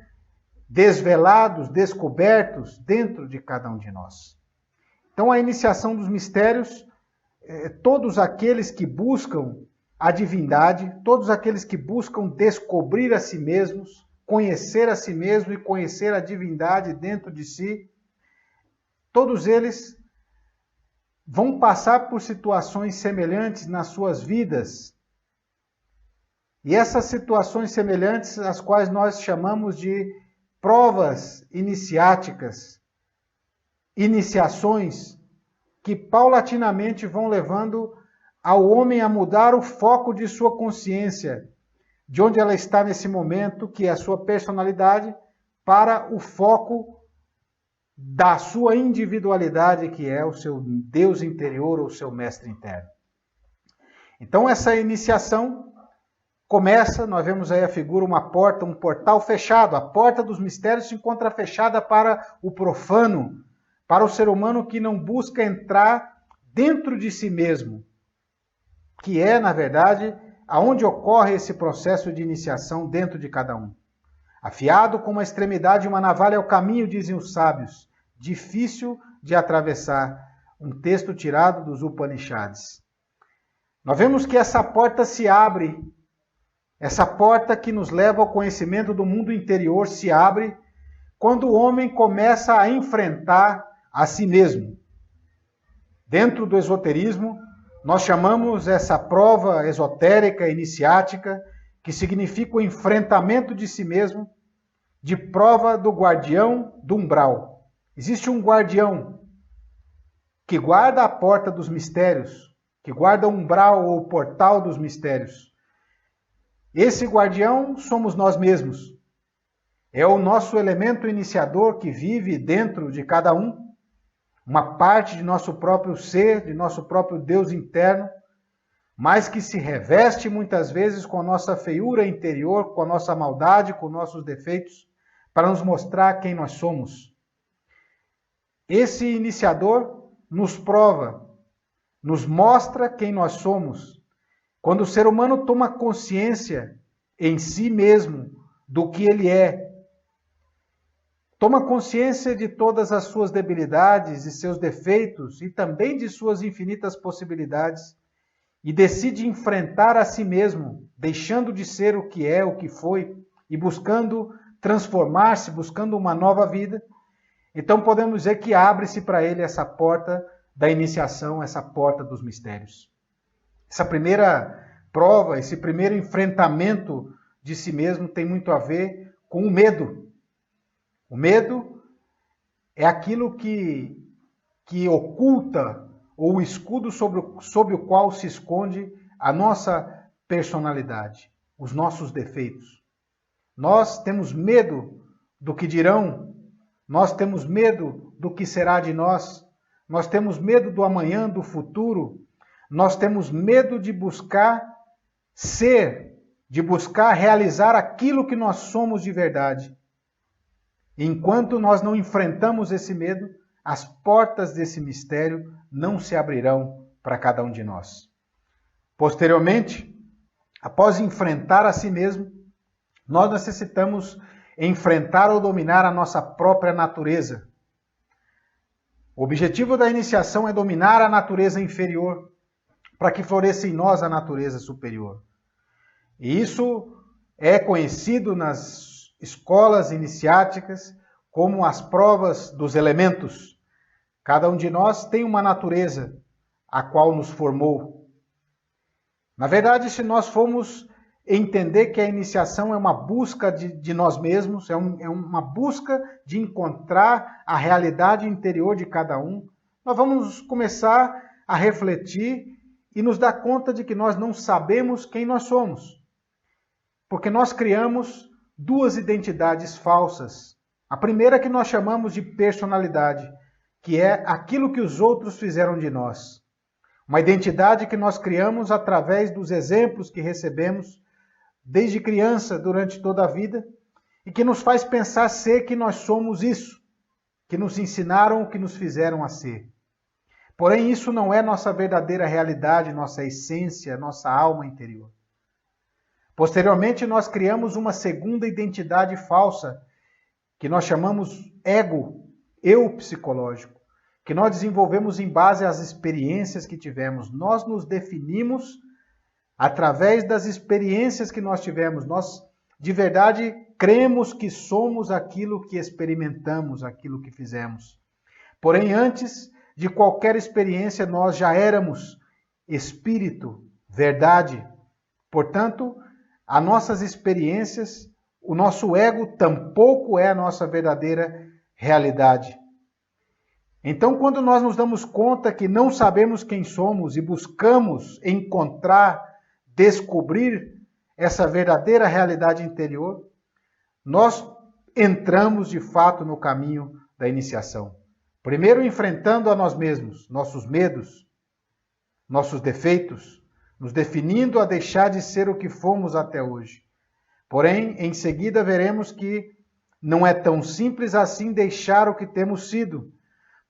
desvelados, descobertos dentro de cada um de nós. Então, a iniciação dos mistérios, todos aqueles que buscam a divindade, todos aqueles que buscam descobrir a si mesmos, conhecer a si mesmo e conhecer a divindade dentro de si, todos eles vão passar por situações semelhantes nas suas vidas. E essas situações semelhantes, as quais nós chamamos de provas iniciáticas, iniciações, que paulatinamente vão levando ao homem a mudar o foco de sua consciência, de onde ela está nesse momento, que é a sua personalidade, para o foco da sua individualidade, que é o seu Deus interior ou o seu mestre interno. Então essa iniciação começa, nós vemos aí a figura, uma porta, um portal fechado. A porta dos mistérios se encontra fechada para o profano, para o ser humano que não busca entrar dentro de si mesmo, que é, na verdade, aonde ocorre esse processo de iniciação dentro de cada um. Afiado como a extremidade de uma navalha é o caminho, dizem os sábios, difícil de atravessar. Um texto tirado dos Upanishads. Nós vemos que essa porta se abre. Essa porta que nos leva ao conhecimento do mundo interior se abre quando o homem começa a enfrentar a si mesmo. Dentro do esoterismo, nós chamamos essa prova esotérica, iniciática, que significa o enfrentamento de si mesmo, de prova do guardião do umbral. Existe um guardião que guarda a porta dos mistérios, que guarda o umbral ou o portal dos mistérios. Esse guardião somos nós mesmos. É o nosso elemento iniciador que vive dentro de cada um, uma parte de nosso próprio ser, de nosso próprio Deus interno, mas que se reveste muitas vezes com a nossa feiura interior, com a nossa maldade, com nossos defeitos, para nos mostrar quem nós somos. Esse iniciador nos prova, nos mostra quem nós somos. Quando o ser humano toma consciência em si mesmo do que ele é, toma consciência de todas as suas debilidades e seus defeitos e também de suas infinitas possibilidades e decide enfrentar a si mesmo, deixando de ser o que é, o que foi e buscando transformar-se, buscando uma nova vida, então podemos dizer que abre-se para ele essa porta da iniciação, essa porta dos mistérios. Essa primeira prova, esse primeiro enfrentamento de si mesmo tem muito a ver com o medo. O medo é aquilo que oculta ou o escudo sob o qual se esconde a nossa personalidade, os nossos defeitos. Nós temos medo do que dirão, nós temos medo do que será de nós, nós temos medo do amanhã, do futuro, nós temos medo de buscar ser, de buscar realizar aquilo que nós somos de verdade. Enquanto nós não enfrentamos esse medo, as portas desse mistério não se abrirão para cada um de nós. Posteriormente, após enfrentar a si mesmo, nós necessitamos enfrentar ou dominar a nossa própria natureza. O objetivo da iniciação é dominar a natureza inferior, para que floresça em nós a natureza superior. E isso é conhecido nas escolas iniciáticas como as provas dos elementos. Cada um de nós tem uma natureza a qual nos formou. Na verdade, se nós formos entender que a iniciação é uma busca de nós mesmos, é uma busca de encontrar a realidade interior de cada um, nós vamos começar a refletir e nos dar conta de que nós não sabemos quem nós somos. Porque nós criamos duas identidades falsas. A primeira que nós chamamos de personalidade, que é aquilo que os outros fizeram de nós. Uma identidade que nós criamos através dos exemplos que recebemos desde criança, durante toda a vida, e que nos faz pensar ser que nós somos isso. que nos ensinaram o que nos fizeram a ser. Porém, isso não é nossa verdadeira realidade, nossa essência, nossa alma interior. Posteriormente, nós criamos uma segunda identidade falsa, que nós chamamos ego, eu psicológico, que nós desenvolvemos em base às experiências que tivemos. Nós nos definimos através das experiências que nós tivemos. Nós, de verdade, cremos que somos aquilo que experimentamos, aquilo que fizemos. Porém, antes de qualquer experiência, nós já éramos espírito, verdade. Portanto, as nossas experiências, o nosso ego tampouco é a nossa verdadeira realidade. Então, quando nós nos damos conta que não sabemos quem somos e buscamos encontrar, descobrir essa verdadeira realidade interior, nós entramos de fato no caminho da iniciação. Primeiro enfrentando a nós mesmos, nossos medos, nossos defeitos, nos definindo a deixar de ser o que fomos até hoje. Porém, em seguida veremos que não é tão simples assim deixar o que temos sido,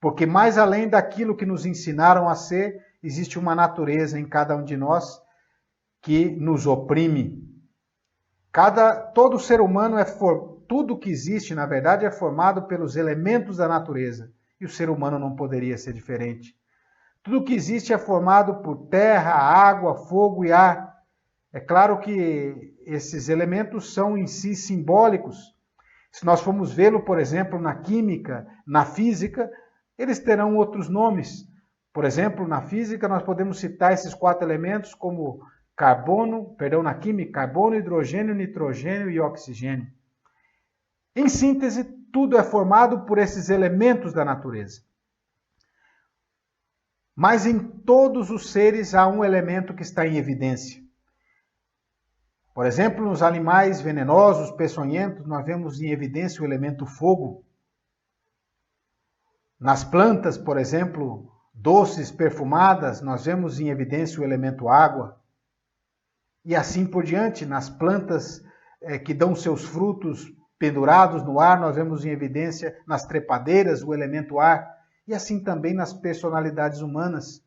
porque mais além daquilo que nos ensinaram a ser, existe uma natureza em cada um de nós que nos oprime. Todo ser humano tudo que existe, na verdade, é formado pelos elementos da natureza, e o ser humano não poderia ser diferente. Tudo que existe é formado por terra, água, fogo e ar. É claro que esses elementos são em si simbólicos. Se nós formos vê-lo, por exemplo, na química, na física, eles terão outros nomes. Por exemplo, na física, nós podemos citar esses 4 elementos como na química, carbono, hidrogênio, nitrogênio e oxigênio. Em síntese, tudo é formado por esses elementos da natureza. Mas em todos os seres há um elemento que está em evidência. Por exemplo, nos animais venenosos, peçonhentos, nós vemos em evidência o elemento fogo. Nas plantas, por exemplo, doces, perfumadas, nós vemos em evidência o elemento água. E assim por diante, nas plantas que dão seus frutos pendurados no ar, nós vemos em evidência nas trepadeiras o elemento ar. E assim também nas personalidades humanas.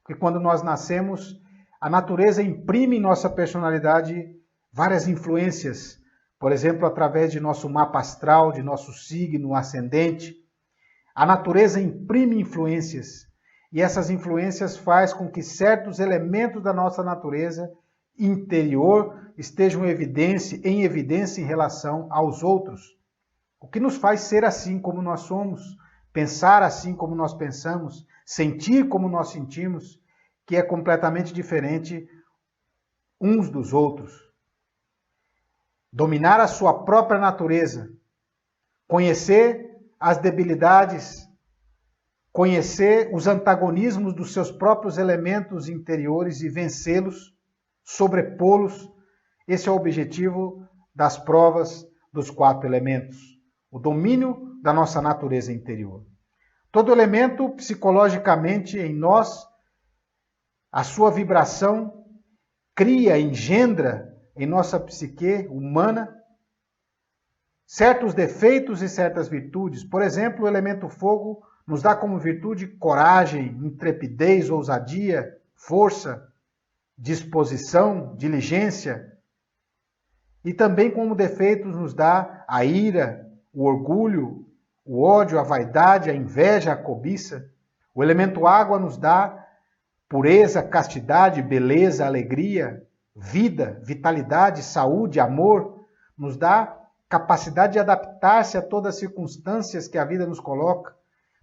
Porque quando nós nascemos, a natureza imprime em nossa personalidade várias influências. Por exemplo, através de nosso mapa astral, de nosso signo ascendente. A natureza imprime influências. E essas influências fazem com que certos elementos da nossa natureza interior estejam em evidência em relação aos outros. O que nos faz ser assim como nós somos, pensar assim como nós pensamos, sentir como nós sentimos, que é completamente diferente uns dos outros. Dominar a sua própria natureza, conhecer as debilidades, conhecer os antagonismos dos seus próprios elementos interiores e vencê-los, sobrepô-los. Esse é o objetivo das provas dos 4 elementos. O domínio da nossa natureza interior. Todo elemento, psicologicamente, em nós, a sua vibração cria, engendra em nossa psique humana certos defeitos e certas virtudes. Por exemplo, o elemento fogo nos dá como virtude coragem, intrepidez, ousadia, força, disposição, diligência. E também como defeitos nos dá a ira, o orgulho, o ódio, a vaidade, a inveja, a cobiça. O elemento água nos dá pureza, castidade, beleza, alegria, vida, vitalidade, saúde, amor. Nos dá capacidade de adaptar-se a todas as circunstâncias que a vida nos coloca.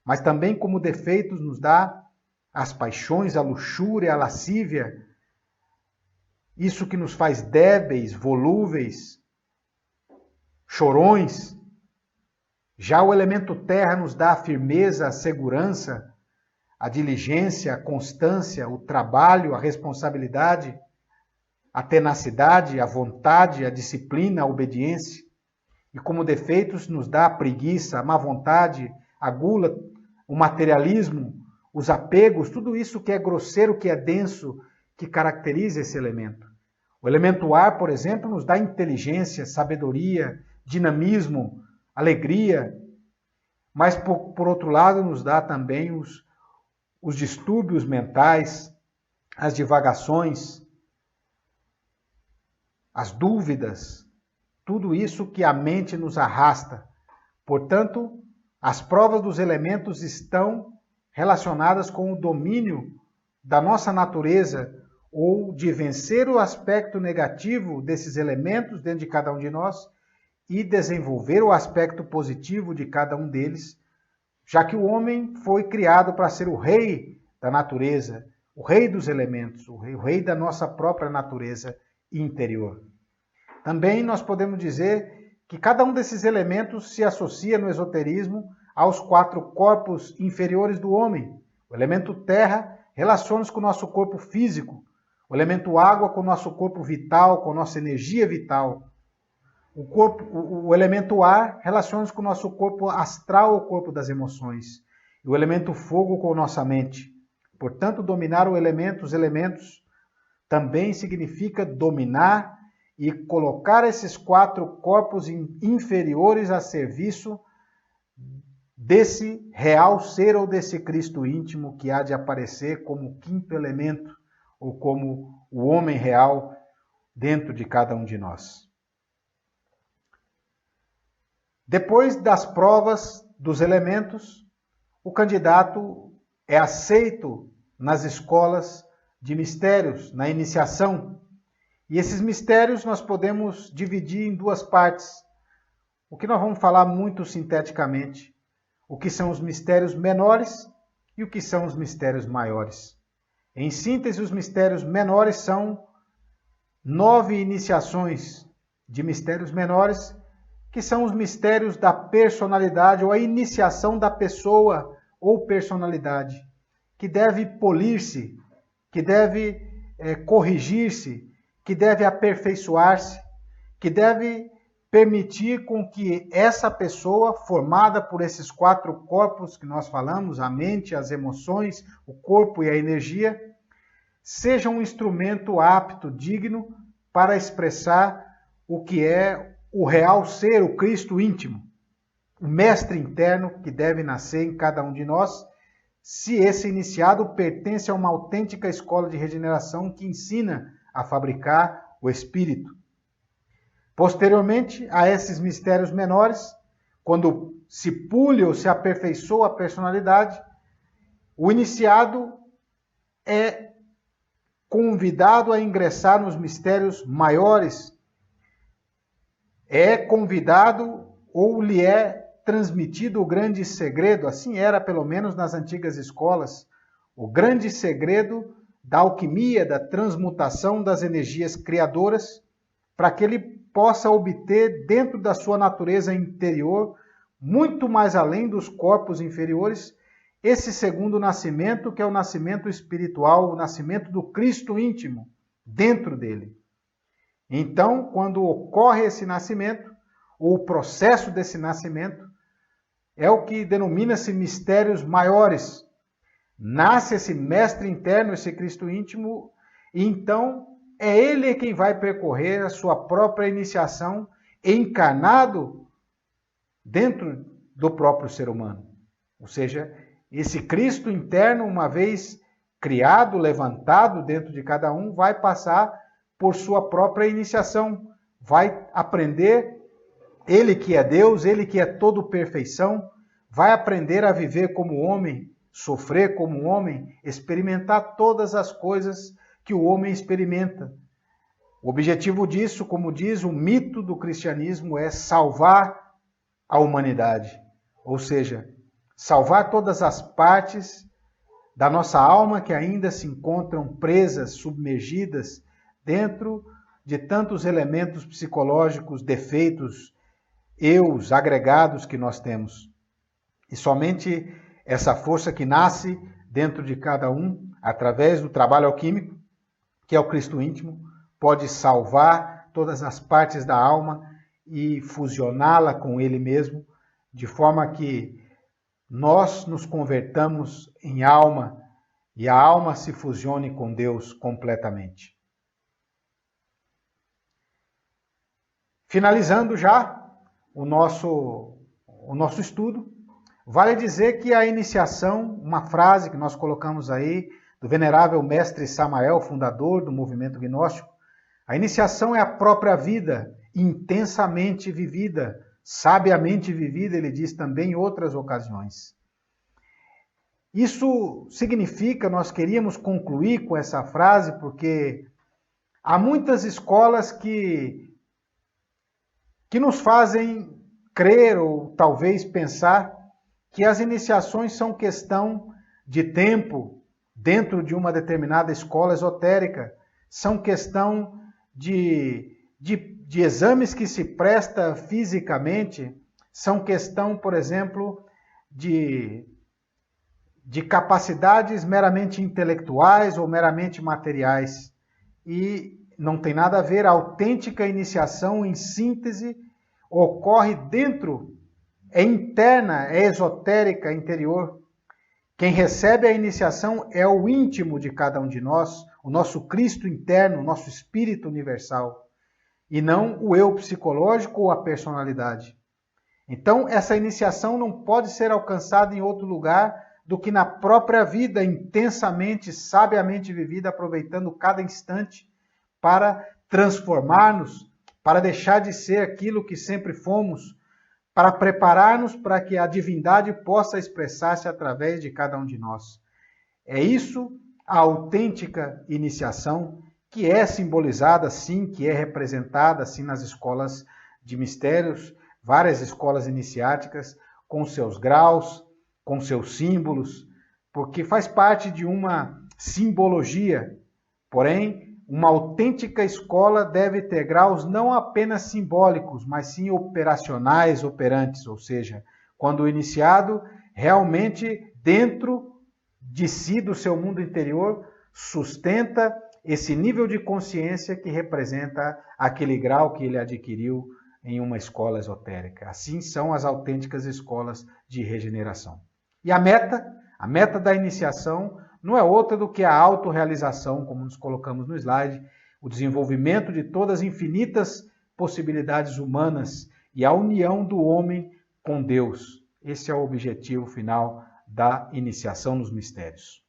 Mas também como defeitos nos dá as paixões, a luxúria, a lascívia. Isso que nos faz débeis, volúveis, chorões. Já o elemento terra nos dá a firmeza, a segurança, a diligência, a constância, o trabalho, a responsabilidade, a tenacidade, a vontade, a disciplina, a obediência. E como defeitos nos dá a preguiça, a má vontade, a gula, o materialismo, os apegos, tudo isso que é grosseiro, que é denso, que caracteriza esse elemento. O elemento ar, por exemplo, nos dá inteligência, sabedoria, dinamismo, alegria. mas por outro lado nos dá também os distúrbios mentais, as divagações, as dúvidas, tudo isso que a mente nos arrasta. Portanto, as provas dos elementos estão relacionadas com o domínio da nossa natureza ou de vencer o aspecto negativo desses elementos dentro de cada um de nós e desenvolver o aspecto positivo de cada um deles, já que o homem foi criado para ser o rei da natureza, o rei dos elementos, o rei da nossa própria natureza interior. Também nós podemos dizer que cada um desses elementos se associa no esoterismo aos 4 corpos inferiores do homem. O elemento terra relaciona-se com o nosso corpo físico, o elemento água com o nosso corpo vital, com a nossa energia vital. O elemento ar relaciona-se com o nosso corpo astral, o corpo das emoções. E o elemento fogo com a nossa mente. Portanto, dominar os elementos também significa dominar e colocar esses 4 corpos inferiores a serviço desse real ser ou desse Cristo íntimo que há de aparecer como o 5º elemento ou como o homem real dentro de cada um de nós. Depois das provas dos elementos, o candidato é aceito nas escolas de mistérios, na iniciação. E esses mistérios nós podemos dividir em 2 partes. O que nós vamos falar muito sinteticamente, o que são os mistérios menores e o que são os mistérios maiores. Em síntese, os mistérios menores são 9 iniciações de mistérios menores, que são os mistérios da personalidade ou a iniciação da pessoa ou personalidade, que deve polir-se, que deve corrigir-se, que deve aperfeiçoar-se, que deve permitir com que essa pessoa, formada por esses 4 corpos que nós falamos, a mente, as emoções, o corpo e a energia, seja um instrumento apto, digno, para expressar o que é o real ser, o Cristo íntimo, o mestre interno que deve nascer em cada um de nós, se esse iniciado pertence a uma autêntica escola de regeneração que ensina a fabricar o espírito. Posteriormente a esses mistérios menores, quando se pule ou se aperfeiçoa a personalidade, o iniciado é convidado a ingressar nos mistérios maiores, é convidado ou lhe é transmitido o grande segredo, assim era pelo menos nas antigas escolas, o grande segredo da alquimia, da transmutação das energias criadoras, para que ele possa obter dentro da sua natureza interior, muito mais além dos corpos inferiores, esse segundo nascimento, que é o nascimento espiritual, o nascimento do Cristo íntimo dentro dele. Então, quando ocorre esse nascimento, ou o processo desse nascimento, é o que denomina-se mistérios maiores. Nasce esse mestre interno, esse Cristo íntimo, e então é ele quem vai percorrer a sua própria iniciação encarnado dentro do próprio ser humano. Ou seja, esse Cristo interno, uma vez criado, levantado dentro de cada um, vai passar por sua própria iniciação, vai aprender, ele que é Deus, ele que é todo perfeição, vai aprender a viver como homem, sofrer como homem, experimentar todas as coisas que o homem experimenta. O objetivo disso, como diz o mito do cristianismo, é salvar a humanidade, ou seja, salvar todas as partes da nossa alma que ainda se encontram presas, submergidas dentro de tantos elementos psicológicos, defeitos, eus agregados que nós temos. E somente essa força que nasce dentro de cada um, através do trabalho alquímico, que é o Cristo íntimo, pode salvar todas as partes da alma e fusioná-la com ele mesmo, de forma que nós nos convertamos em alma e a alma se fusione com Deus completamente. Finalizando já o nosso estudo, Vale dizer que a iniciação, uma frase que nós colocamos aí, do venerável mestre Samael, fundador do movimento gnóstico, a iniciação é a própria vida, intensamente vivida, sabiamente vivida, ele diz também em outras ocasiões. Isso significa, nós queríamos concluir com essa frase, porque há muitas escolas que nos fazem crer ou talvez pensar que as iniciações são questão de tempo dentro de uma determinada escola esotérica, são questão de exames que se presta fisicamente, são questão, por exemplo, de capacidades meramente intelectuais ou meramente materiais. E não tem nada a ver, a autêntica iniciação, em síntese, ocorre dentro, é interna, é esotérica, interior. Quem recebe a iniciação é o íntimo de cada um de nós, o nosso Cristo interno, o nosso espírito universal, e não o eu psicológico ou a personalidade. Então, essa iniciação não pode ser alcançada em outro lugar do que na própria vida, intensamente, sabiamente vivida, aproveitando cada instante para transformar-nos, para deixar de ser aquilo que sempre fomos, para preparar-nos para que a divindade possa expressar-se através de cada um de nós. É isso a autêntica iniciação, que é simbolizada, sim, que é representada, assim, nas escolas de mistérios, várias escolas iniciáticas, com seus graus, com seus símbolos, porque faz parte de uma simbologia. Porém, uma autêntica escola deve ter graus não apenas simbólicos, mas sim operacionais, operantes, ou seja, quando o iniciado realmente dentro de si, do seu mundo interior, sustenta esse nível de consciência que representa aquele grau que ele adquiriu em uma escola esotérica. Assim são as autênticas escolas de regeneração. E a meta da iniciação não é outra do que a autorrealização, como nos colocamos no slide, o desenvolvimento de todas as infinitas possibilidades humanas e a união do homem com Deus. Esse é o objetivo final da iniciação nos mistérios.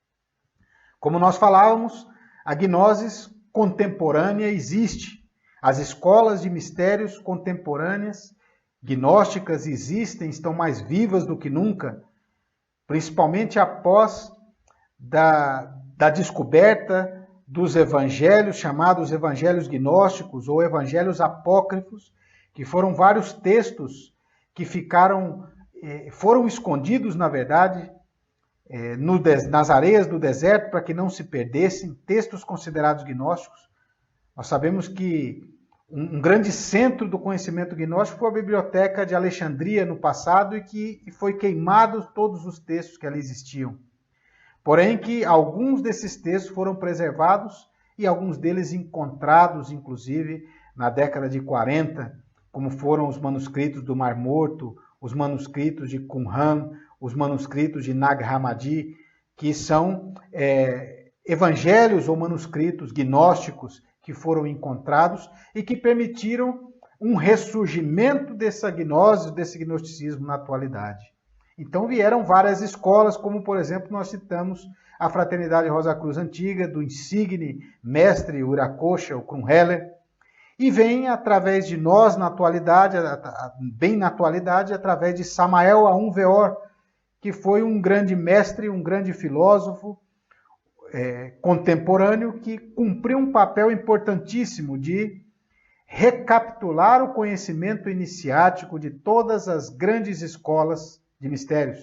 Como nós falávamos, a gnose contemporânea existe. As escolas de mistérios contemporâneas, gnósticas, existem, estão mais vivas do que nunca, principalmente após da descoberta dos evangelhos, chamados evangelhos gnósticos ou evangelhos apócrifos, que foram vários textos que foram escondidos, na verdade, nas areias do deserto para que não se perdessem, textos considerados gnósticos. Nós sabemos que um grande centro do conhecimento gnóstico foi a Biblioteca de Alexandria no passado e que foi queimado todos os textos que ali existiam. Porém que alguns desses textos foram preservados e alguns deles encontrados, inclusive, na década de 40, como foram os manuscritos do Mar Morto, os manuscritos de Qumran, os manuscritos de Nag Hammadi, que são evangelhos ou manuscritos gnósticos que foram encontrados e que permitiram um ressurgimento dessa gnose, desse gnosticismo na atualidade. Então vieram várias escolas, como por exemplo nós citamos a Fraternidade Rosa Cruz Antiga, do insigne mestre Uracocha, o Krumheller, e vem através de nós na atualidade, bem na atualidade, através de Samael Aun Weor, que foi um grande mestre, um grande filósofo contemporâneo que cumpriu um papel importantíssimo de recapitular o conhecimento iniciático de todas as grandes escolas de mistérios.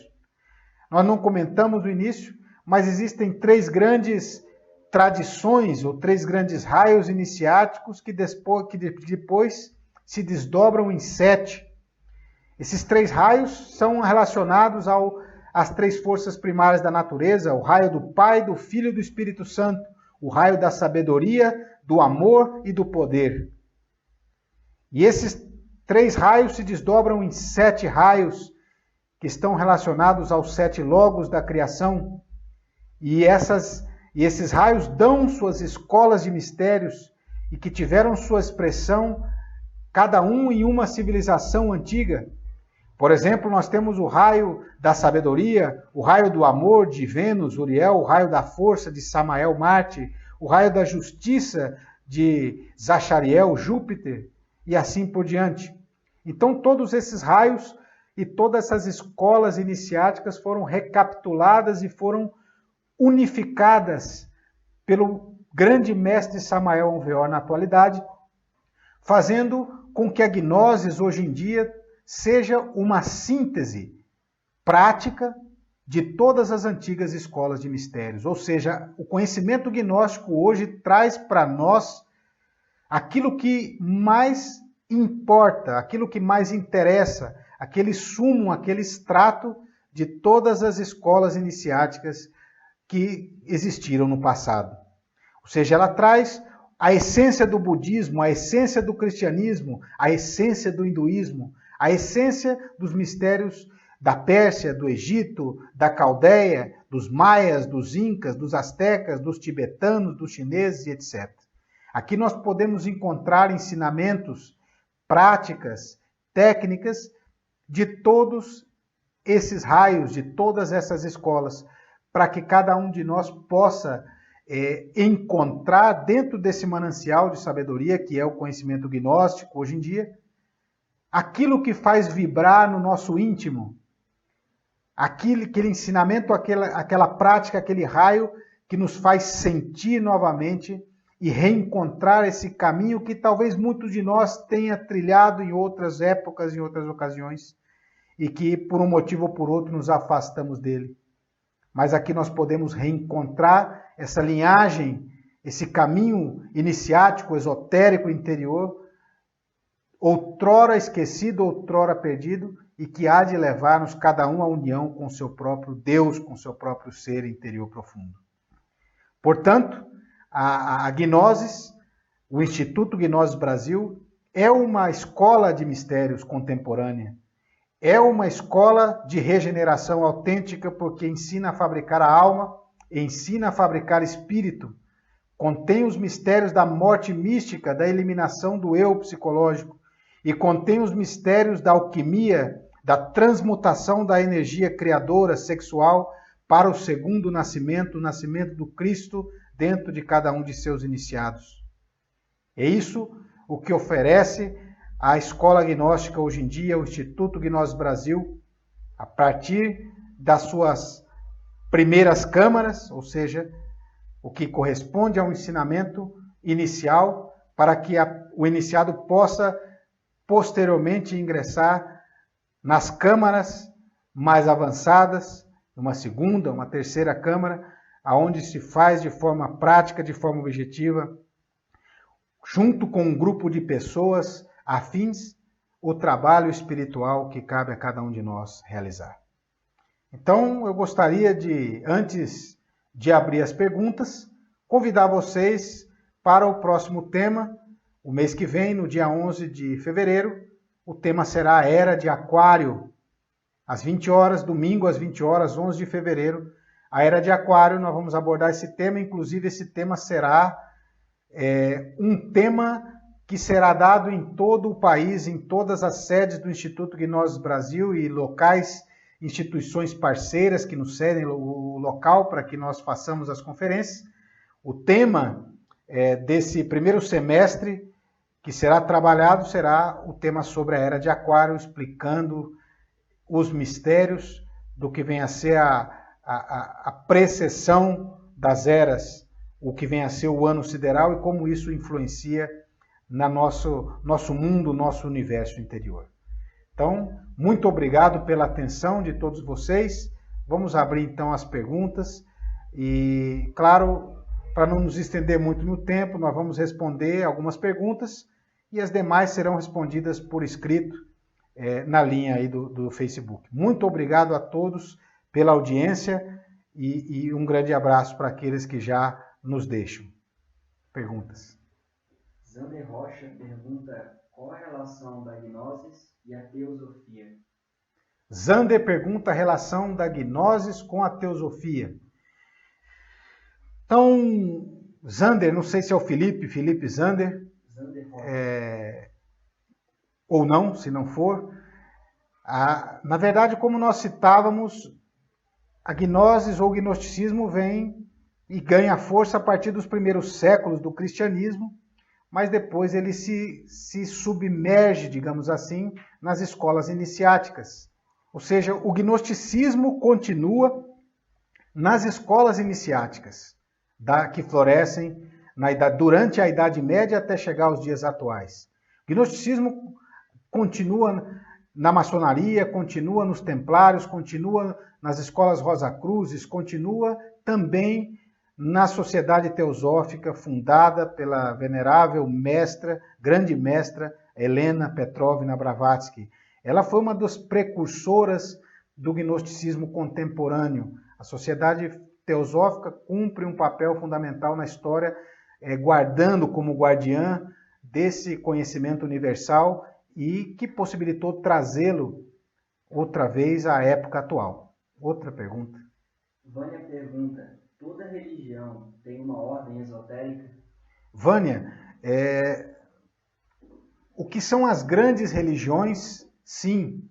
Nós não comentamos no início, mas existem 3 grandes tradições ou 3 grandes raios iniciáticos que depois se desdobram em 7. Esses 3 raios são relacionados às 3 forças primárias da natureza, o raio do Pai, do Filho e do Espírito Santo, o raio da sabedoria, do amor e do poder. E esses 3 raios se desdobram em 7 raios que estão relacionados aos 7 logos da criação. E esses raios dão suas escolas de mistérios e que tiveram sua expressão, cada um em uma civilização antiga. Por exemplo, nós temos o raio da sabedoria, o raio do amor de Vênus, Uriel, o raio da força de Samael, Marte, o raio da justiça de Zachariel, Júpiter, e assim por diante. Então, todos esses raios e todas essas escolas iniciáticas foram recapituladas e foram unificadas pelo grande mestre Samael Aun Weor na atualidade, fazendo com que a Gnosis hoje em dia seja uma síntese prática de todas as antigas escolas de mistérios. Ou seja, o conhecimento gnóstico hoje traz para nós aquilo que mais importa, aquilo que mais interessa, aquele sumo, aquele extrato de todas as escolas iniciáticas que existiram no passado. Ou seja, ela traz a essência do budismo, a essência do cristianismo, a essência do hinduísmo, a essência dos mistérios da Pérsia, do Egito, da Caldeia, dos maias, dos incas, dos astecas, dos tibetanos, dos chineses e etc. Aqui nós podemos encontrar ensinamentos, práticas, técnicas de todos esses raios, de todas essas escolas, para que cada um de nós possa encontrar dentro desse manancial de sabedoria, que é o conhecimento gnóstico hoje em dia, aquilo que faz vibrar no nosso íntimo, aquele ensinamento, aquela prática, aquele raio que nos faz sentir novamente e reencontrar esse caminho que talvez muitos de nós tenha trilhado em outras épocas, em outras ocasiões, e que por um motivo ou por outro nos afastamos dele. Mas aqui nós podemos reencontrar essa linhagem, esse caminho iniciático, esotérico, interior, outrora esquecido, outrora perdido, e que há de levar-nos cada um à união com o seu próprio Deus, com o seu próprio ser interior profundo. Portanto, a Gnosis, o Instituto Gnosis Brasil, é uma escola de mistérios contemporânea. É uma escola de regeneração autêntica, porque ensina a fabricar a alma, ensina a fabricar espírito, contém os mistérios da morte mística, da eliminação do eu psicológico, e contém os mistérios da alquimia, da transmutação da energia criadora sexual para o segundo nascimento, o nascimento do Cristo dentro de cada um de seus iniciados. É isso o que oferece a escola gnóstica hoje em dia, o Instituto Gnosis Brasil, a partir das suas primeiras câmaras, ou seja, o que corresponde ao ensinamento inicial, para que o iniciado possa posteriormente ingressar nas câmaras mais avançadas, uma segunda, uma terceira câmara, aonde se faz de forma prática, de forma objetiva, junto com um grupo de pessoas afins, o trabalho espiritual que cabe a cada um de nós realizar. Então, eu gostaria de, antes de abrir as perguntas, convidar vocês para o próximo tema. O mês que vem, no dia 11 de fevereiro, o tema será a Era de Aquário. Às 20 horas, domingo às 20 horas, 11 de fevereiro, a Era de Aquário, nós vamos abordar esse tema. Inclusive, esse tema será um tema que será dado em todo o país, em todas as sedes do Instituto Gnosis Brasil e locais, instituições parceiras que nos cedem o local para que nós façamos as conferências. O tema desse primeiro semestre que será trabalhado será o tema sobre a Era de Aquário, explicando os mistérios do que vem a ser a precessão das eras, o que vem a ser o ano sideral e como isso influencia no nosso mundo, nosso universo interior. Então, muito obrigado pela atenção de todos vocês. Vamos abrir então as perguntas e, claro, para não nos estender muito no tempo, nós vamos responder algumas perguntas e as demais serão respondidas por escrito na linha aí do Facebook. Muito obrigado a todos pela audiência e um grande abraço para aqueles que já nos deixam. Perguntas. Zander Rocha pergunta qual a relação da Gnosis e a teosofia. Zander pergunta a relação da Gnosis com a teosofia. Então, Zander, não sei se é o Felipe Zander, Zander Rocha. Ou não, se não for. Na verdade, como nós citávamos, a gnoses ou gnosticismo vem e ganha força a partir dos primeiros séculos do cristianismo, mas depois ele se submerge, digamos assim, nas escolas iniciáticas. Ou seja, o gnosticismo continua nas escolas iniciáticas, que florescem durante a Idade Média até chegar aos dias atuais. O gnosticismo continua na maçonaria, continua nos templários, continua nas escolas Rosacruzes, continua também na Sociedade Teosófica fundada pela venerável grande mestra Helena Petrovna Blavatsky. Ela foi uma das precursoras do gnosticismo contemporâneo. A Sociedade Teosófica cumpre um papel fundamental na história, guardando como guardiã desse conhecimento universal e que possibilitou trazê-lo outra vez à época atual. Outra pergunta. Vânia pergunta: toda religião tem uma ordem esotérica? Vânia, o que são as grandes religiões? Sim.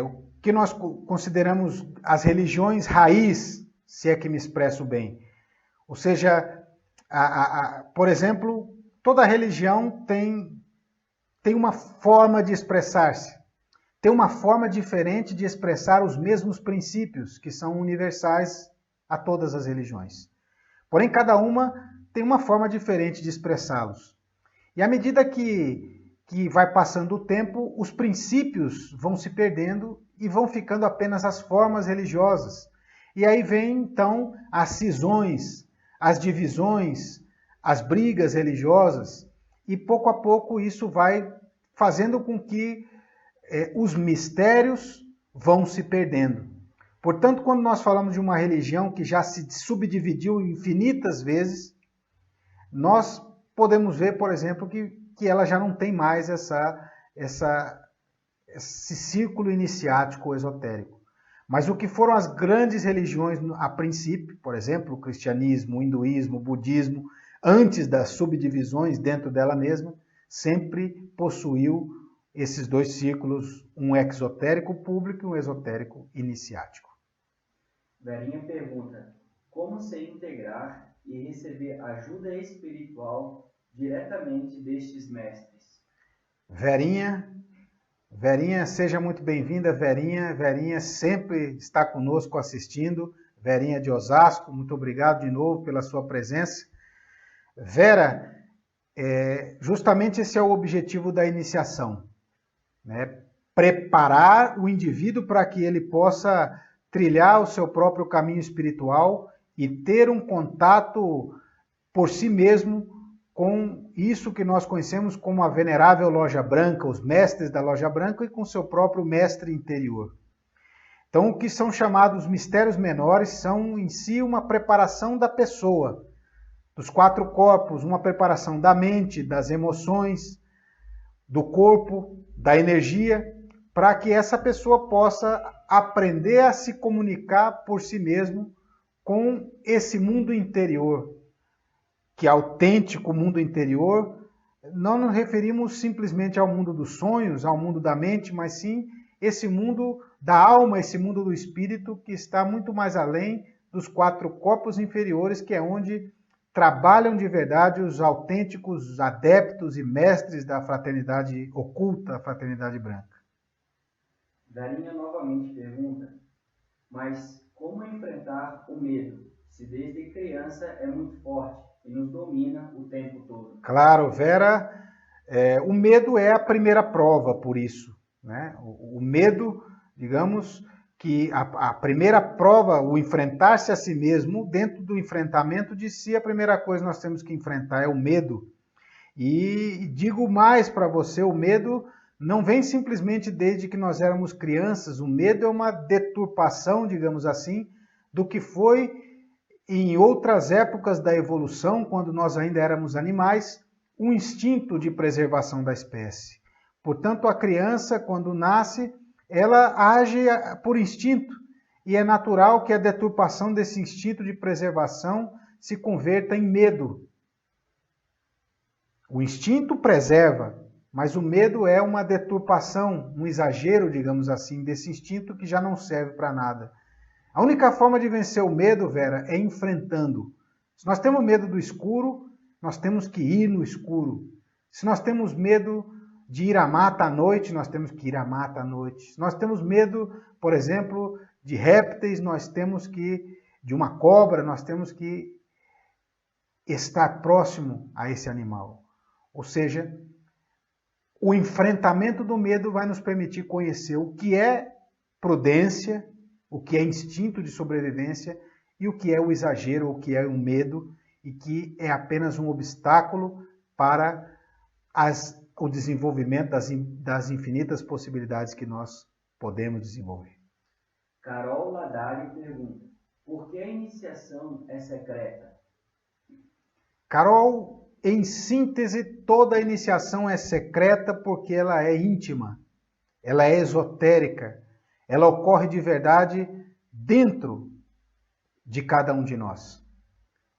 O que nós consideramos as religiões raiz, se é que me expresso bem. Ou seja, por exemplo, toda religião tem uma forma de expressar-se, tem uma forma diferente de expressar os mesmos princípios que são universais a todas as religiões. Porém, cada uma tem uma forma diferente de expressá-los. E à medida que vai passando o tempo, os princípios vão se perdendo e vão ficando apenas as formas religiosas. E aí vem, então, as cisões, as divisões, as brigas religiosas, e pouco a pouco isso vai fazendo com que os mistérios vão se perdendo. Portanto, quando nós falamos de uma religião que já se subdividiu infinitas vezes, nós podemos ver, por exemplo, que ela já não tem mais esse círculo iniciático esotérico. Mas o que foram as grandes religiões a princípio, por exemplo, o cristianismo, o hinduísmo, o budismo, antes das subdivisões dentro dela mesma, sempre possuiu esses dois círculos, um exotérico público e um esotérico iniciático. Verinha pergunta: como se integrar e receber ajuda espiritual diretamente destes mestres? Verinha, seja muito bem-vinda, Verinha. Verinha sempre está conosco assistindo. Verinha de Osasco, muito obrigado de novo pela sua presença. Vera, justamente esse é o objetivo da iniciação, né? Preparar o indivíduo para que ele possa trilhar o seu próprio caminho espiritual e ter um contato por si mesmo com isso que nós conhecemos como a venerável loja branca, os mestres da loja branca, e com seu próprio mestre interior. Então, o que são chamados mistérios menores são em si uma preparação da pessoa, dos 4 corpos, uma preparação da mente, das emoções, do corpo, da energia, para que essa pessoa possa aprender a se comunicar por si mesmo com esse mundo interior, que é autêntico mundo interior. Não nos referimos simplesmente ao mundo dos sonhos, ao mundo da mente, mas sim esse mundo da alma, esse mundo do espírito, que está muito mais além dos 4 corpos inferiores, que é onde trabalham de verdade os autênticos adeptos e mestres da fraternidade oculta, a fraternidade branca. Darinha novamente pergunta: mas como enfrentar o medo, se desde criança é muito forte e nos domina o tempo todo? Claro, Vera, o medo é a primeira prova por isso, né? O medo, digamos que a primeira prova, o enfrentar-se a si mesmo, dentro do enfrentamento de si, a primeira coisa que nós temos que enfrentar é o medo. E digo mais para você, o medo não vem simplesmente desde que nós éramos crianças. O medo é uma deturpação, digamos assim, do que foi em outras épocas da evolução, quando nós ainda éramos animais, um instinto de preservação da espécie. Portanto, a criança, quando nasce, ela age por instinto, e é natural que a deturpação desse instinto de preservação se converta em medo. O instinto preserva, mas o medo é uma deturpação, um exagero, digamos assim, desse instinto que já não serve para nada. A única forma de vencer o medo, Vera, é enfrentando. Se nós temos medo do escuro, nós temos que ir no escuro. Se nós temos medo de ir à mata à noite, nós temos que ir à mata à noite. Se nós temos medo, por exemplo, de répteis, de uma cobra, nós temos que estar próximo a esse animal. Ou seja, o enfrentamento do medo vai nos permitir conhecer o que é prudência, o que é instinto de sobrevivência e o que é o exagero, o que é o medo e que é apenas um obstáculo para o desenvolvimento das infinitas possibilidades que nós podemos desenvolver. Carol Ladari pergunta: por que a iniciação é secreta? Carol, em síntese, toda a iniciação é secreta porque ela é íntima, ela é esotérica, ela ocorre de verdade dentro de cada um de nós.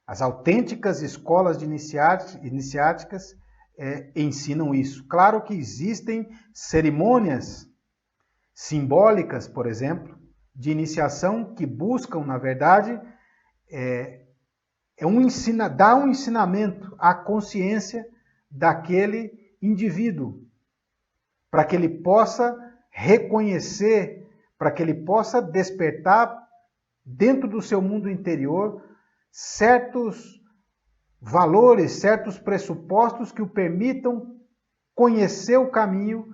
As autênticas escolas de iniciáticas ensinam isso. Claro que existem cerimônias simbólicas, por exemplo, de iniciação que buscam, na verdade, dar um ensinamento à consciência daquele indivíduo, para que ele possa reconhecer, para que ele possa despertar dentro do seu mundo interior certos valores, certos pressupostos que o permitam conhecer o caminho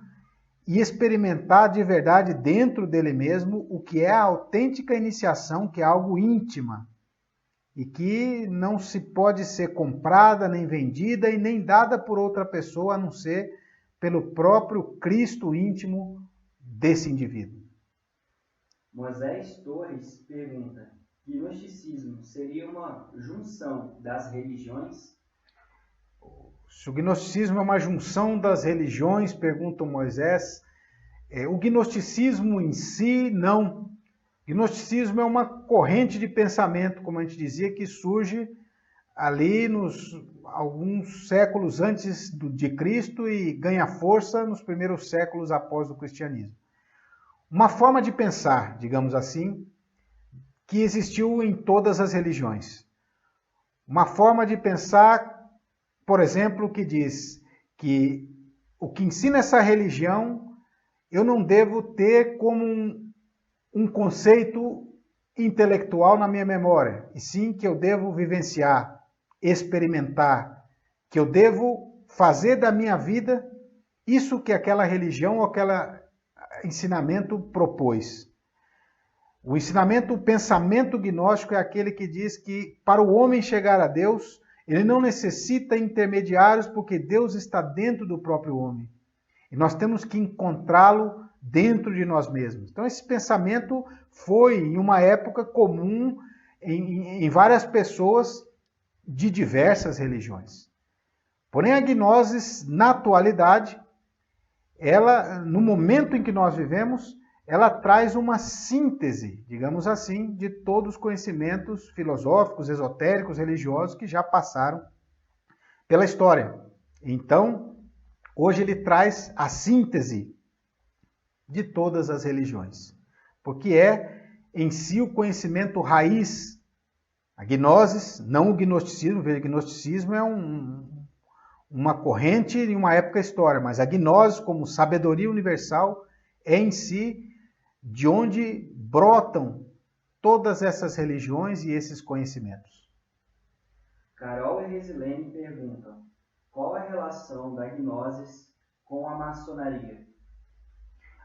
e experimentar de verdade dentro dele mesmo o que é a autêntica iniciação, que é algo íntima e que não se pode ser comprada, nem vendida e nem dada por outra pessoa, a não ser pelo próprio Cristo íntimo desse indivíduo. Moisés Torres pergunta: gnosticismo seria uma junção das religiões? Se o gnosticismo é uma junção das religiões, pergunta o Moisés, o gnosticismo em si, não. Gnosticismo é uma corrente de pensamento, como a gente dizia, que surge ali alguns séculos antes de Cristo e ganha força nos primeiros séculos após o cristianismo. Uma forma de pensar, digamos assim, que existiu em todas as religiões. Uma forma de pensar, por exemplo, que diz que o que ensina essa religião eu não devo ter como um conceito intelectual na minha memória, e sim que eu devo vivenciar, experimentar, que eu devo fazer da minha vida isso que aquela religião ou aquele ensinamento propôs. O pensamento gnóstico é aquele que diz que para o homem chegar a Deus, ele não necessita intermediários porque Deus está dentro do próprio homem. E nós temos que encontrá-lo dentro de nós mesmos. Então esse pensamento foi em uma época comum em várias pessoas de diversas religiões. Porém a gnose, na atualidade, ela, no momento em que nós vivemos, ela traz uma síntese, digamos assim, de todos os conhecimentos filosóficos, esotéricos, religiosos que já passaram pela história. Então, hoje ele traz a síntese de todas as religiões, porque é em si o conhecimento raiz. A gnose, não o gnosticismo, veja, o gnosticismo é uma corrente em uma época histórica, mas a gnose, como sabedoria universal, é em si de onde brotam todas essas religiões e esses conhecimentos. Carol e Resilene perguntam: qual a relação da gnose com a maçonaria?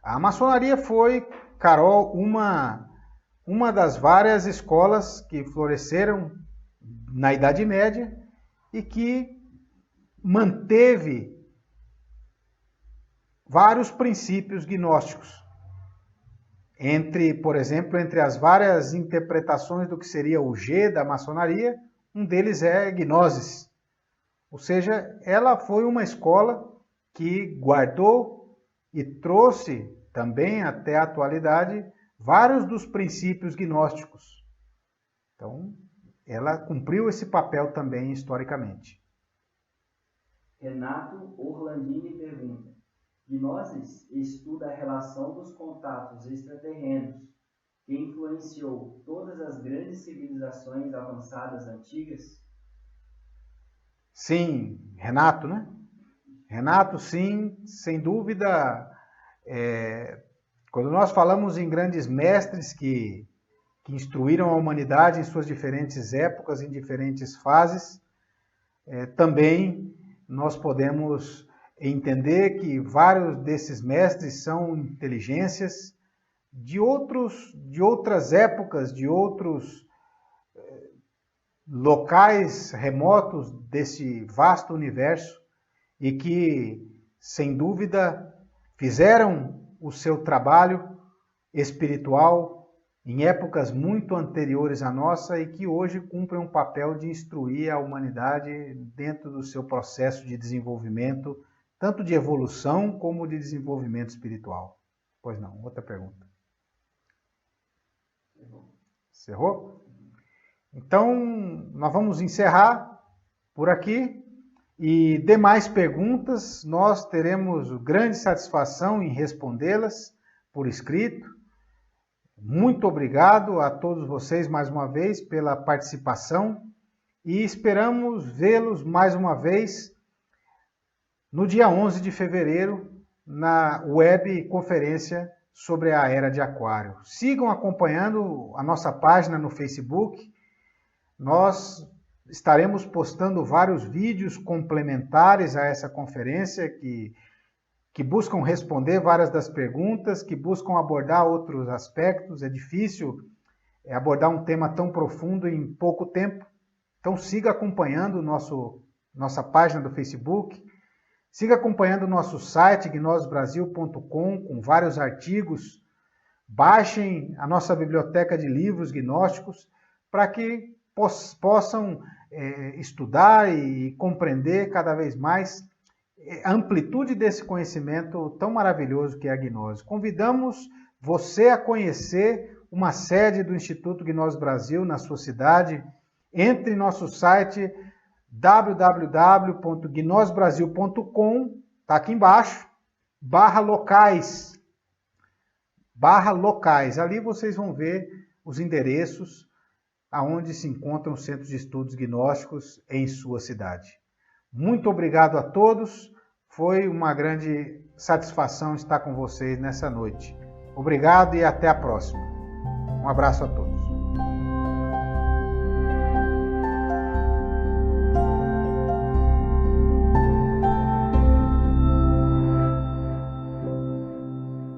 A maçonaria foi, Carol, uma das várias escolas que floresceram na Idade Média e que manteve vários princípios gnósticos. Por exemplo, entre as várias interpretações do que seria o G da maçonaria, um deles é Gnosis. Ou seja, ela foi uma escola que guardou e trouxe também até a atualidade vários dos princípios gnósticos. Então, ela cumpriu esse papel também historicamente. Renato Orlandini pergunta: Gnoses estuda a relação dos contatos extraterrenos que influenciou todas as grandes civilizações avançadas antigas? Sim, Renato, né? Renato, sim, sem dúvida. Quando nós falamos em grandes mestres que instruíram a humanidade em suas diferentes épocas, em diferentes fases, também nós podemos entender que vários desses mestres são inteligências de outras épocas, de outros locais remotos desse vasto universo e que, sem dúvida, fizeram o seu trabalho espiritual em épocas muito anteriores à nossa e que hoje cumprem um papel de instruir a humanidade dentro do seu processo de desenvolvimento, tanto de evolução como de desenvolvimento espiritual. Pois não, outra pergunta. Encerrou? Então, nós vamos encerrar por aqui e demais perguntas nós teremos grande satisfação em respondê-las por escrito. Muito obrigado a todos vocês mais uma vez pela participação e esperamos vê-los mais uma vez no dia 11 de fevereiro na web conferência sobre a Era de Aquário. Sigam acompanhando a nossa página no Facebook. Nós estaremos postando vários vídeos complementares a essa conferência que buscam responder várias das perguntas, que buscam abordar outros aspectos. É difícil abordar um tema tão profundo em pouco tempo. Então siga acompanhando nossa página do Facebook, siga acompanhando o nosso site gnosbrasil.com com vários artigos. Baixem a nossa biblioteca de livros gnósticos para que possam estudar e compreender cada vez mais a amplitude desse conhecimento tão maravilhoso que é a gnose. Convidamos você a conhecer uma sede do Instituto Gnose Brasil na sua cidade. Entre em nosso site www.gnosbrasil.com, está aqui embaixo, /locais. Ali vocês vão ver os endereços aonde se encontram os centros de estudos gnósticos em sua cidade. Muito obrigado a todos. Foi uma grande satisfação estar com vocês nessa noite. Obrigado e até a próxima. Um abraço a todos.